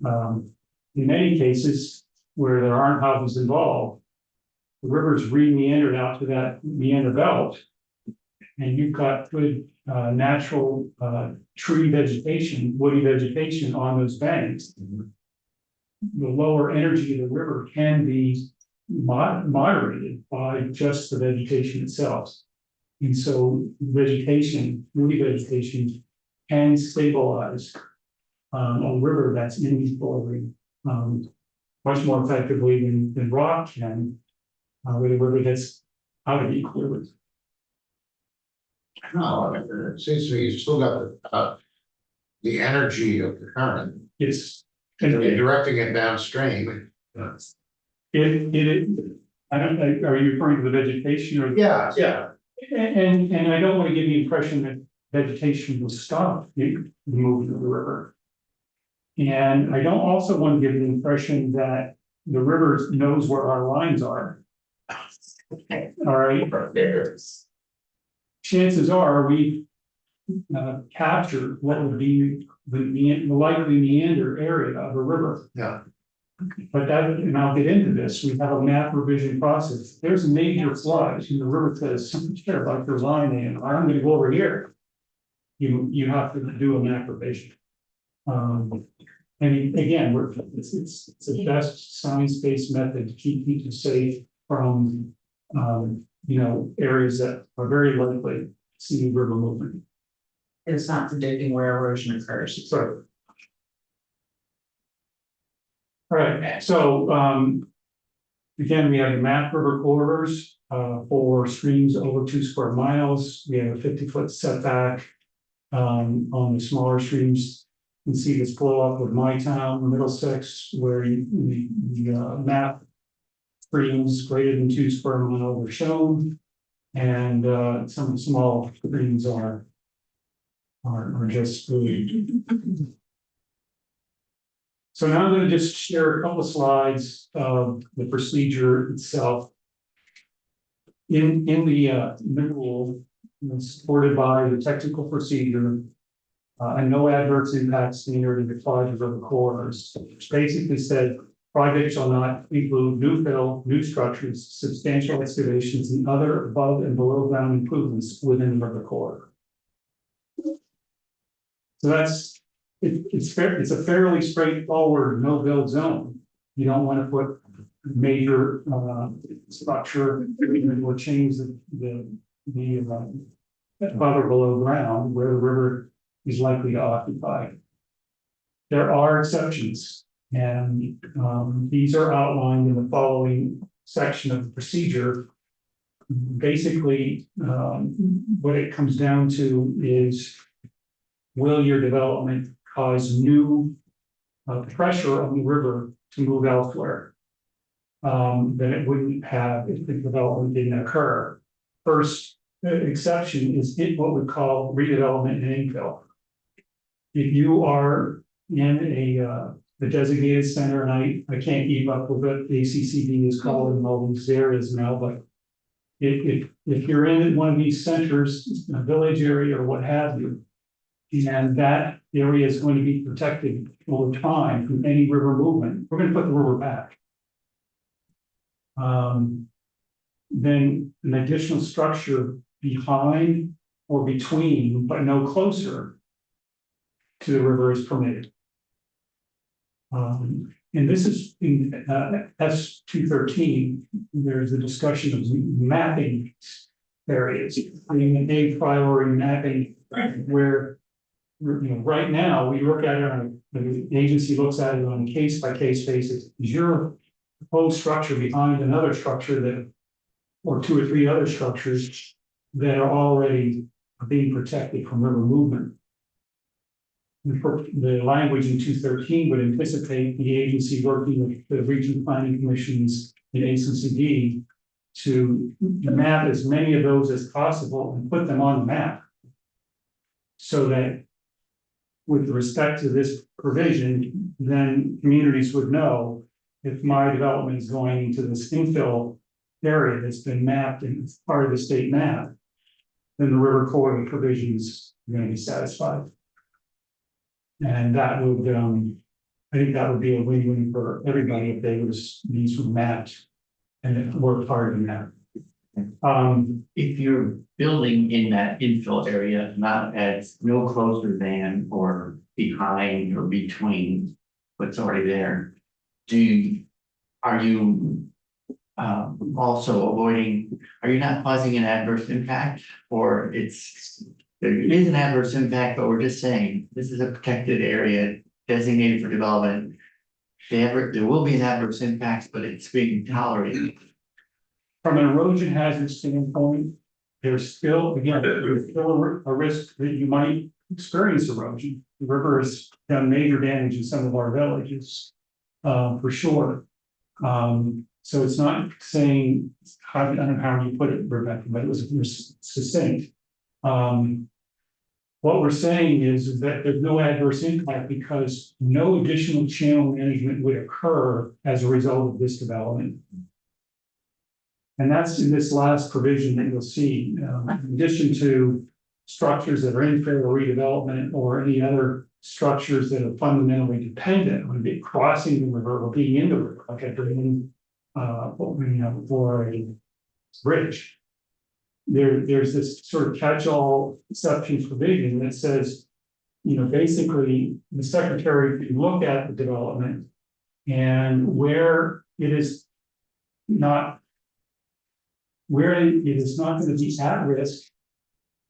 In many cases where there aren't houses involved. The river's re-meandered out to that meander belt. And you've got good natural tree vegetation, woody vegetation on those banks. The lower energy of the river can be moderated by just the vegetation itself. And so vegetation, woody vegetation can stabilize a river that's in equilibrium much more effectively than rock can with a river that's out of equilibrium. No, it seems to me you still got the energy of the current, Yes. and you're directing it downstream. I don't know, are you referring to the vegetation or? Yeah. And I don't want to give the impression that vegetation will stop the movement of the river. And I don't also want to give the impression that the river knows where our lines are. All right. Chances are we captured what would be the likely meander area of a river. Yeah. But that, and I'll get into this, we have a map revision process. There's major floods and the river says, care about your line and I'm gonna go over here. You have to do a map revision. And again, it's the best science-based method to keep people safe from areas that are very likely to see river movement. It's not predicting where erosion occurs. So. All right, so again, we have the map river corridors for streams over 2 square miles. We have a 50-foot setback on the smaller streams. You can see this blow up with my town, Middlesex, where the map streams greater than 2 square miles are shown, and some small streams are just really. So now I'm going to just share a couple of slides of the procedure itself. In the rule, supported by the technical procedure, a no adverse impact standard is applied to river corridors, which basically said projects shall not include new fill, new structures, substantial excavations, and other above and below ground improvements within the river corridor. So that's. It's a fairly straightforward no build zone. You don't want to put major structure or change the above or below ground where the river is likely to occupy. There are exceptions, and these are outlined in the following section of the procedure. Basically, what it comes down to is, will your development cause new pressure on the river to move elsewhere that it wouldn't have if the development didn't occur? First exception is what we call redevelopment and infill. If you are in the designated center, and I can't keep up with what the ACCD is called in all these areas now, but if you're in one of these centers, a village area or what have you, and that area is going to be protected over time from any river movement, we're going to put the river back. Then an additional structure behind or between, but no closer to the river is permitted. And this is in S 213, there's a discussion of mapping areas, I mean, a priority mapping where, right now, we look at it on, the agency looks at it on a case by case basis. Is your proposed structure behind another structure that, or two or three other structures that are already being protected from river movement? The language in 213 would anticipate the agency working with the regional planning commissions in ACCD to map as many of those as possible and put them on the map. So that with respect to this provision, then communities would know if my development is going into this infill area that's been mapped and it's part of the state map, then the river corridor provisions are going to be satisfied. And that would, I think that would be a win-win for everybody if they was, these were mapped and it were part of the map. If you're building in that infill area, not as no closer than or behind or between what's already there, are you also avoiding, are you not causing an adverse impact? Or there is an adverse impact, but we're just saying, this is a protected area designated for development. There will be an adverse impact, but it's being tolerated. From an erosion hazard standpoint, there's still, again, there's still a risk that you might experience erosion. The river has done major damage in some of our villages, for sure. So it's not saying, I don't know how you put it, Rebecca, but it was succinct. What we're saying is that there's no adverse impact because no additional channel management would occur as a result of this development. And that's in this last provision that you'll see, in addition to structures that are infill or redevelopment or any other structures that are fundamentally dependent on crossing the river or being in the river, like a drain, for a bridge. There's this sort of catch-all exception provision that says, basically the secretary can look at the development and where it is not going to be at risk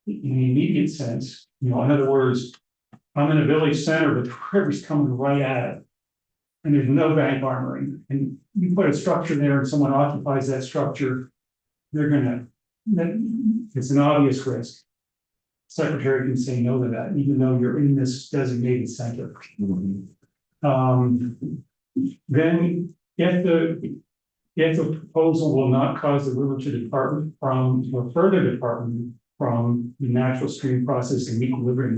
in the immediate sense. In other words, I'm in a village center, but the river's coming right at it. And there's no bank armoring. And you put a structure there and someone occupies that structure, it's an obvious risk. Secretary can say no to that, even though you're in this designated center. Then if the proposal will not cause the river to depart from, or further department from the natural stream process and equilibrium,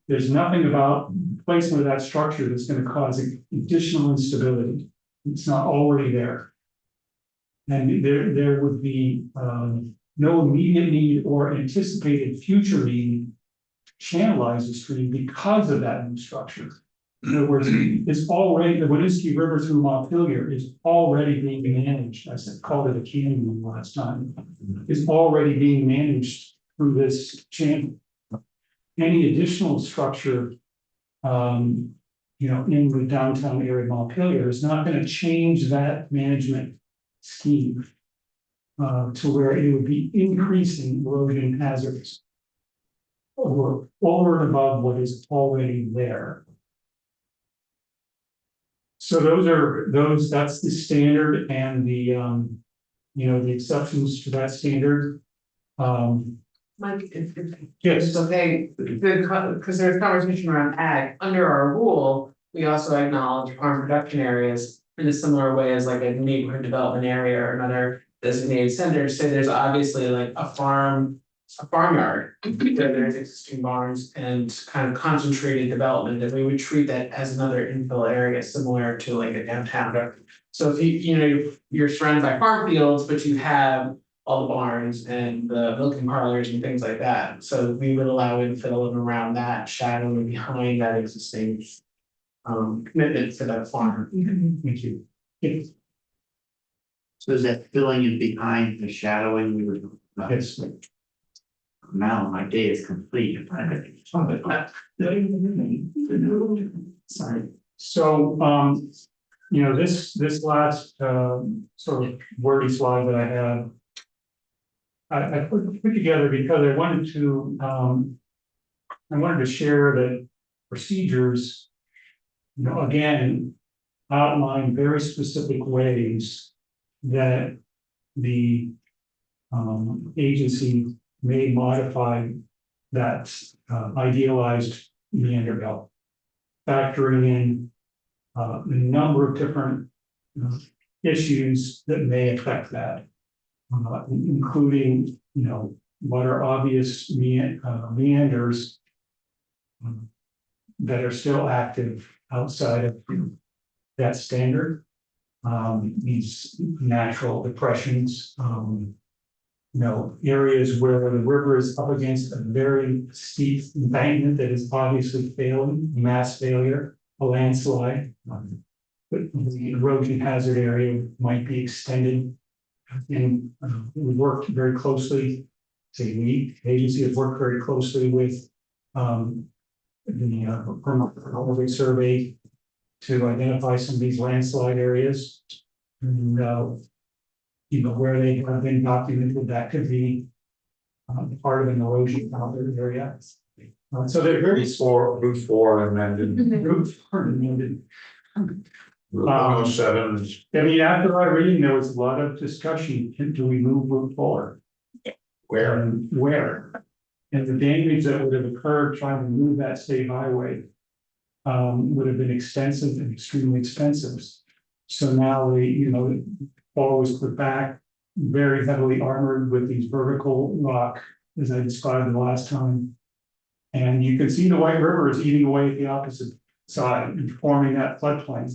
there's nothing about placement of that structure that's going to cause additional instability. It's not already there. And there would be no immediate need or anticipated future need to channelize the stream because of that new structure. In other words, it's already, the Winooski River through Montpelier is already being managed. I called it a canyon last time. It's already being managed through this channel. Any additional structure, in the downtown area of Montpelier is not going to change that management scheme to where it would be increasing erosion hazards over and above what is already there. So that's the standard and the exceptions to that standard. Mike, Yes. okay, because there's conversation around ag, under our rule, we also acknowledge farm production areas in a similar way as like a neighborhood development area or another designated center. So there's obviously like a farmyard, where there's existing barns and kind of concentrated development, and we would treat that as another infill area similar to like a downtown. So if you're surrounded by farm fields, but you have all the barns and the milking parlors and things like that. So we would allow infill around that shadow and behind that existing commitment to that farm. Thank you. Yes. So is that filling in behind the shadowing we were talking about? Yes. Now my day is complete. Sorry. So, you know, this last, sort of wordy slide that I have. I put together because I wanted to share that procedures. You know, again, outline very specific ways that the agency may modify that idealized meander belt. Factoring in a number of different issues that may affect that. Including, you know, what are obvious meanders that are still active outside of that standard. These natural depressions, you know, areas where the river is up against a very steep embankment that is obviously failing, mass failure, a landslide. But the erosion hazard area might be extended. And we worked very closely, the agency has worked very closely with the permanent survey to identify some of these landslide areas. And you know, where they have been documented, that could be part of an erosion hazard area. So they're very Route 4 amended, Route 4 amended. Route 107 is I mean, after I reading, there was a lot of discussion, do we move Route 4? where, And where? And the damage that would have occurred trying to move that state highway would have been extensive and extremely expensive. So now we, you know, all was put back, very heavily armored with these vertical rock, as I described the last time. And you can see the White River is eating away at the opposite side and forming that floodplain.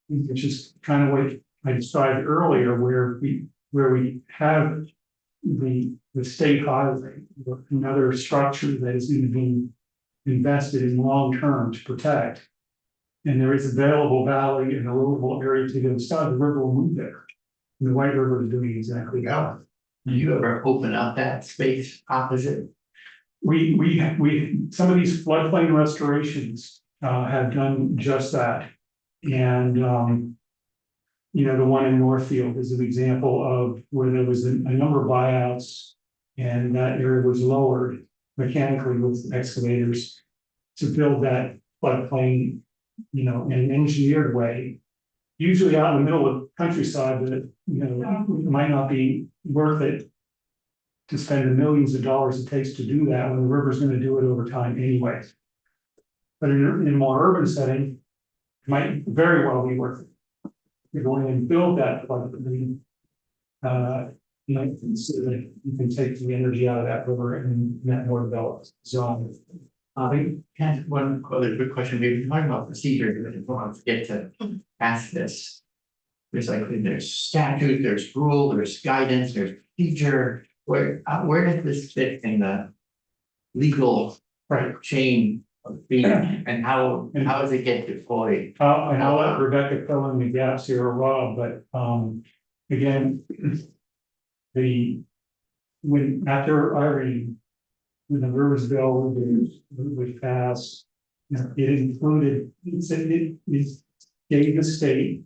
Which is kind of what I described earlier, where we have the state highway, another structure that is going to be invested in long term to protect. And there is available valley and a livable area to the other side, the river will move there. And the White River is doing exactly that. Do you ever open up that space opposite? We some of these floodplain restorations have done just that. And you know, the one in Northfield is an example of where there was a number of buyouts. And that area was lowered mechanically with excavators to build that floodplain, you know, in an engineered way. Usually out in the middle of countryside that, you know, it might not be worth it to spend the millions of dollars it takes to do that when the river's going to do it over time anyway. But in a more urban setting, it might very well be worth it. You're going and build that floodplain. You know, so that you can take the energy out of that river and that more developed zone. Ken, one other quick question, we've been talking about procedure, but I don't want to forget to ask this. There's statute, there's rule, there's guidance, there's procedure, where does this fit in the legal Right. chain of being, and how does it get deployed? And I'll let Rebecca fill in the gaps here, or Rob, but again. When after Irene, when the rivers bill was passed, you know, it included, it gave the state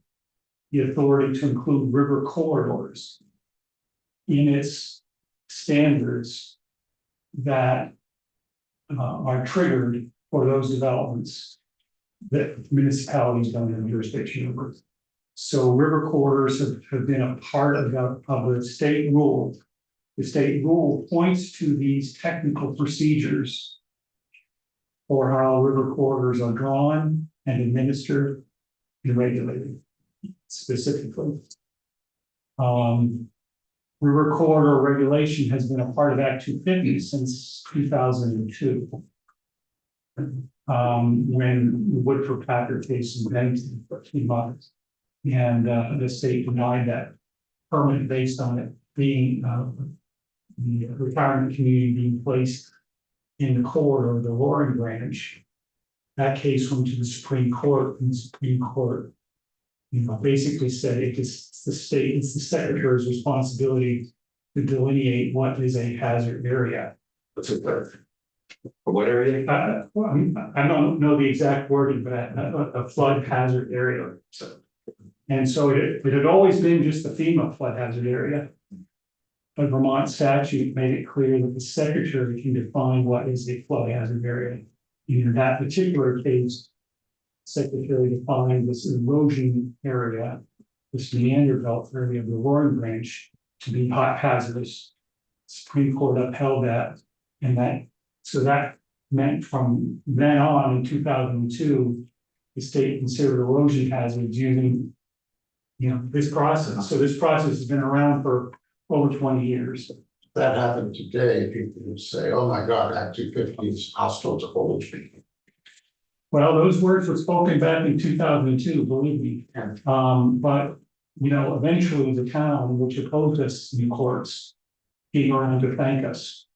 the authority to include river corridors in its standards that are triggered for those developments that municipalities don't have jurisdiction over. So river corridors have been a part of the state rule. The state rule points to these technical procedures for how river corridors are drawn and administered and regulated specifically. River corridor regulation has been a part of Act 250 since 2002. When the Woodford Packard case in Bennington for 2 months. And the state denied that permit based on it being the retirement community being placed in the corridor of the Loring branch. That case went to the Supreme Court, and the Supreme Court, you know, basically said it's the state, it's the secretary's responsibility to delineate what is a hazard area. What's it for? For what area? Well, I don't know the exact wording, but a flood hazard area, so. And so it had always been just the FEMA flood hazard area. But Vermont statute made it clear that the secretary can define what is a flood hazard area. In that particular case, secretary defined this erosion area, this meander belt area of the Roaring Branch to be hot hazardous. Supreme Court upheld that, and so that meant from then on in 2002, the state considered erosion hazards using, this process. So this process has been around for over 20 years. That happened today, people would say, oh my God, Act 250 is hostile to old people. Well, those words were spoken back in 2002, believe me. But, eventually the town, which opposed us in courts, came around to thank us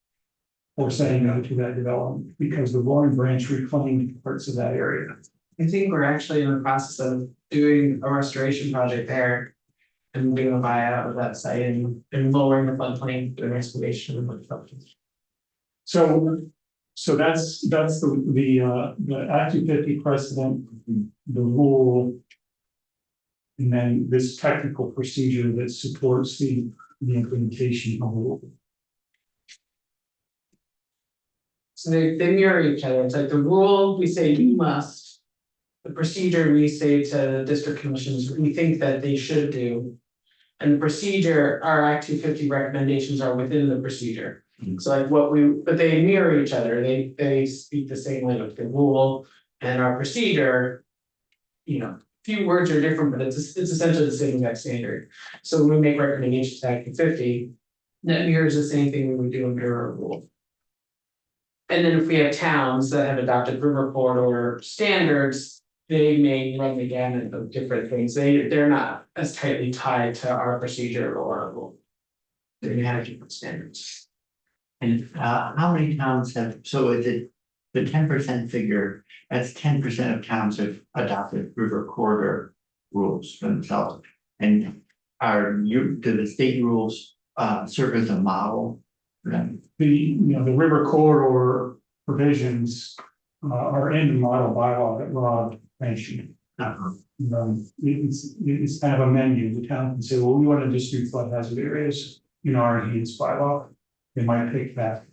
for saying no to that development, because the Roaring Branch reclaimed parts of that area. I think we're actually in the process of doing a restoration project there. And doing a buyout of that site and lowering the floodplain, doing restoration of the floodplain. So that's the Act 250 precedent, the rule. And then this technical procedure that supports the implementation of the rule. So they mirror each other. It's like the rule, we say you must. The procedure, we say to the district commissions, we think that they should do. And the procedure, our Act 250 recommendations are within the procedure. So like but they mirror each other. They speak the same language, the rule and our procedure. Few words are different, but it's essentially the same exact standard. So when we make recommendations to Act 250, that mirrors the same thing when we do under our rule. And then if we have towns that have adopted river corridor standards, they may run the gamut of different things. They're not as tightly tied to our procedure or our rule. They have different standards. And how many towns have, so is it the 10% figure, that's 10% of towns have adopted river corridor rules themselves. And do the state rules serve as a model for them? The river corridor provisions are in the model bylaw that Rob mentioned. It's kind of a menu. The town can say, well, we want to just do flood hazard areas in our enhanced bylaw. They might pick that.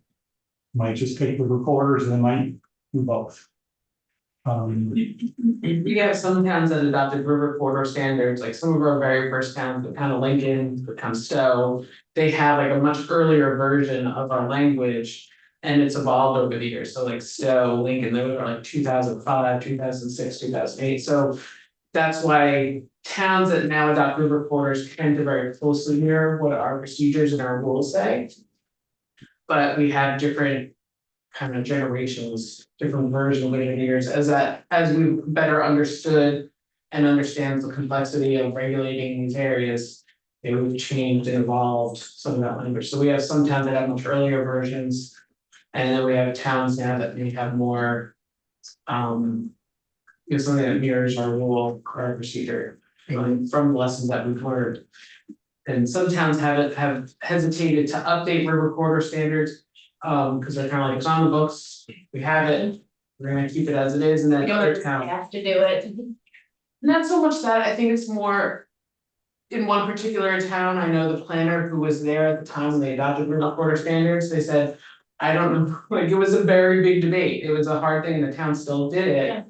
Might just take river corridors, and they might do both. We have some towns that adopted river corridor standards, like some of our very first towns, the town of Lincoln, the town of Stowe. They have like a much earlier version of our language. And it's evolved over the years. So like Stowe, Lincoln, those are like 2005, 2006, 2008. So that's why towns that now adopt river corridors tend to very closely mirror what our procedures and our rules say. But we have different kind of generations, different versions over the years as we've better understood and understands the complexity of regulating these areas. We've changed and evolved some of that language. So we have some towns that have much earlier versions. And then we have towns now that may have more, something that mirrors our rule, our procedure, from the lessons that we've learned. And some towns have hesitated to update river corridor standards, because they're kind of like, it's on the books, we have it, we're gonna keep it as it is, and then other towns. Have to do it. Not so much that, I think it's more. In one particular town, I know the planner who was there at the time when they adopted river corridor standards, they said. I don't know, like it was a very big debate. It was a hard thing and the town still did it. Yeah.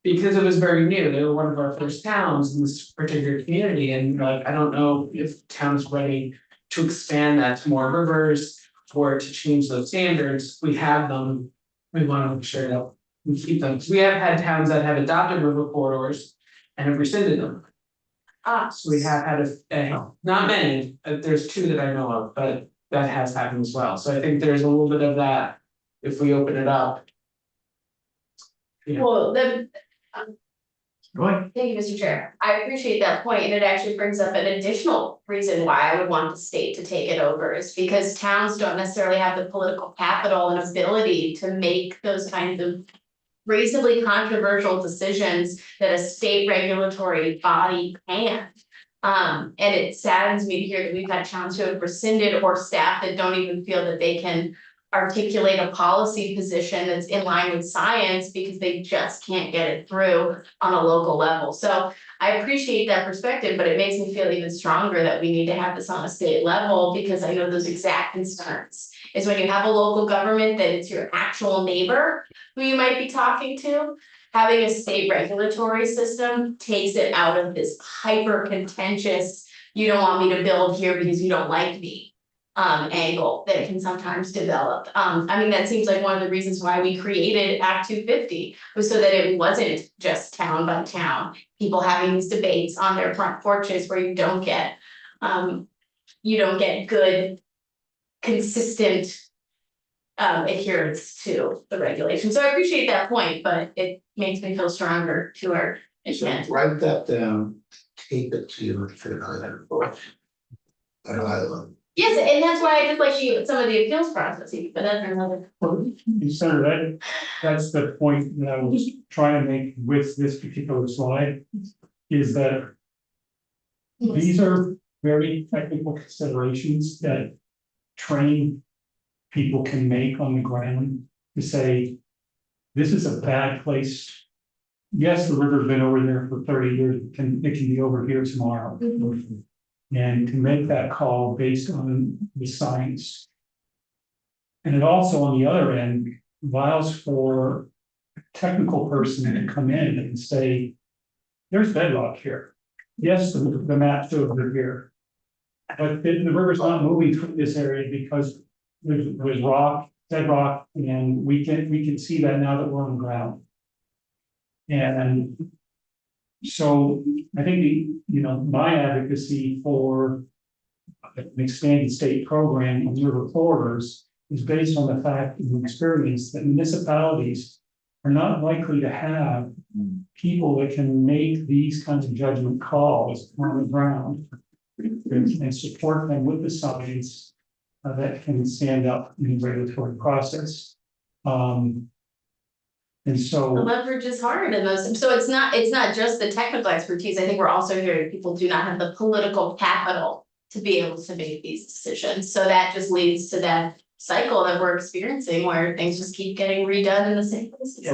Because it was very new. They were one of our first towns in this particular community and like, I don't know if town is ready to expand that to more rivers or to change those standards. We have them. We want to make sure that we keep them. We have had towns that have adopted river corridors and have rescinded them. So we have had not many, there's 2 that I know of, but that has happened as well. So I think there's a little bit of that if we open it up. Well, Go ahead. thank you, Mr. Chair. I appreciate that point, and it actually brings up an additional reason why I would want the state to take it over is because towns don't necessarily have the political capital and ability to make those kinds of reasonably controversial decisions that a state regulatory body can. And it saddens me to hear that we've had towns who have rescinded or staff that don't even feel that they can articulate a policy position that's in line with science because they just can't get it through on a local level. So I appreciate that perspective, but it makes me feel even stronger that we need to have this on a state level, because I know those exact concerns. Is when you have a local government that it's your actual neighbor who you might be talking to. Having a state regulatory system takes it out of this hyper contentious, you don't want me to build here because you don't like me. Angle that can sometimes develop. I mean, that seems like one of the reasons why we created Act 250 was so that it wasn't just town by town. People having these debates on their front porches where you don't get good, consistent adherence to the regulation. So I appreciate that point, but it makes me feel stronger to our So intent. write that down, tape it to you, and fit it on that book. At a high level. Yes, and that's why I just like some of the appeals processes, but that's another. Senator, that's the point that I was trying to make with this particular slide, is that these are very technical considerations that trained people can make on the ground to say, this is a bad place. Yes, the river's been over there for 30 years, it can be over here tomorrow. And to make that call based on the science. And it also, on the other end, allows for a technical person to come in and say, there's bedrock here. Yes, the map shows it here. But the river's not moving through this area because there's rock, bedrock, and we can see that now that we're on the ground. And so I think my advocacy for an expanded state program on river corridors is based on the fact and experience that municipalities are not likely to have people that can make these kinds of judgment calls on the ground and support them with the science that can stand up in the regulatory process. And The so, leverage is hard in those, so it's not just the technical expertise, I think we're also hearing people do not have the political capital to be able to make these decisions, so that just leads to that cycle that we're experiencing where things just keep getting redone in the same places.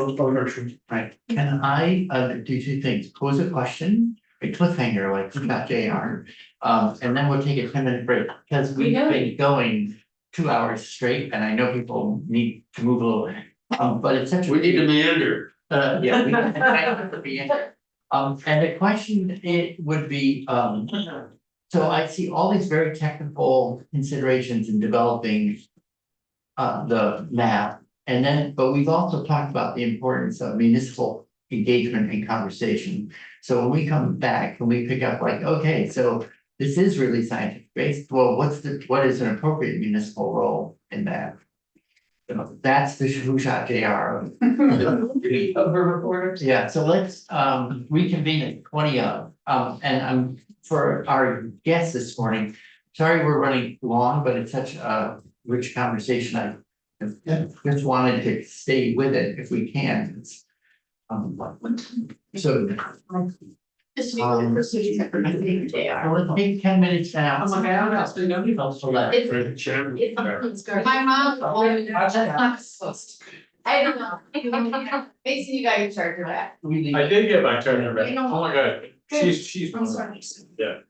Right, can I do two things, pose a question, a cliffhanger like we got JR. And then we'll take a 10-minute break, because we've been going 2 hours straight, and I know people need to move a little. But it's such. We need to meander. Yeah. We have to be in. And the question it would be, so I see all these very technical considerations in developing the map. And then, but we've also talked about the importance of municipal engagement and conversation. So when we come back, when we pick up like, okay, so this is really scientific based, well, what is an appropriate municipal role in that? That's the who shot JR. Over reporters. Yeah, so let's reconvene at 20 of, and for our guests this morning. Sorry, we're running long, but it's such a rich conversation. I just wanted to stay with it if we can. So. Just to be clear, procedure, I think they are. Well, let's take 10 minutes now. I'm like, I don't know, so nobody else will let. My mom, I don't know. Basically, you got your charger back. I did get my turn back. Oh my god, she's. I'm sorry. Yeah.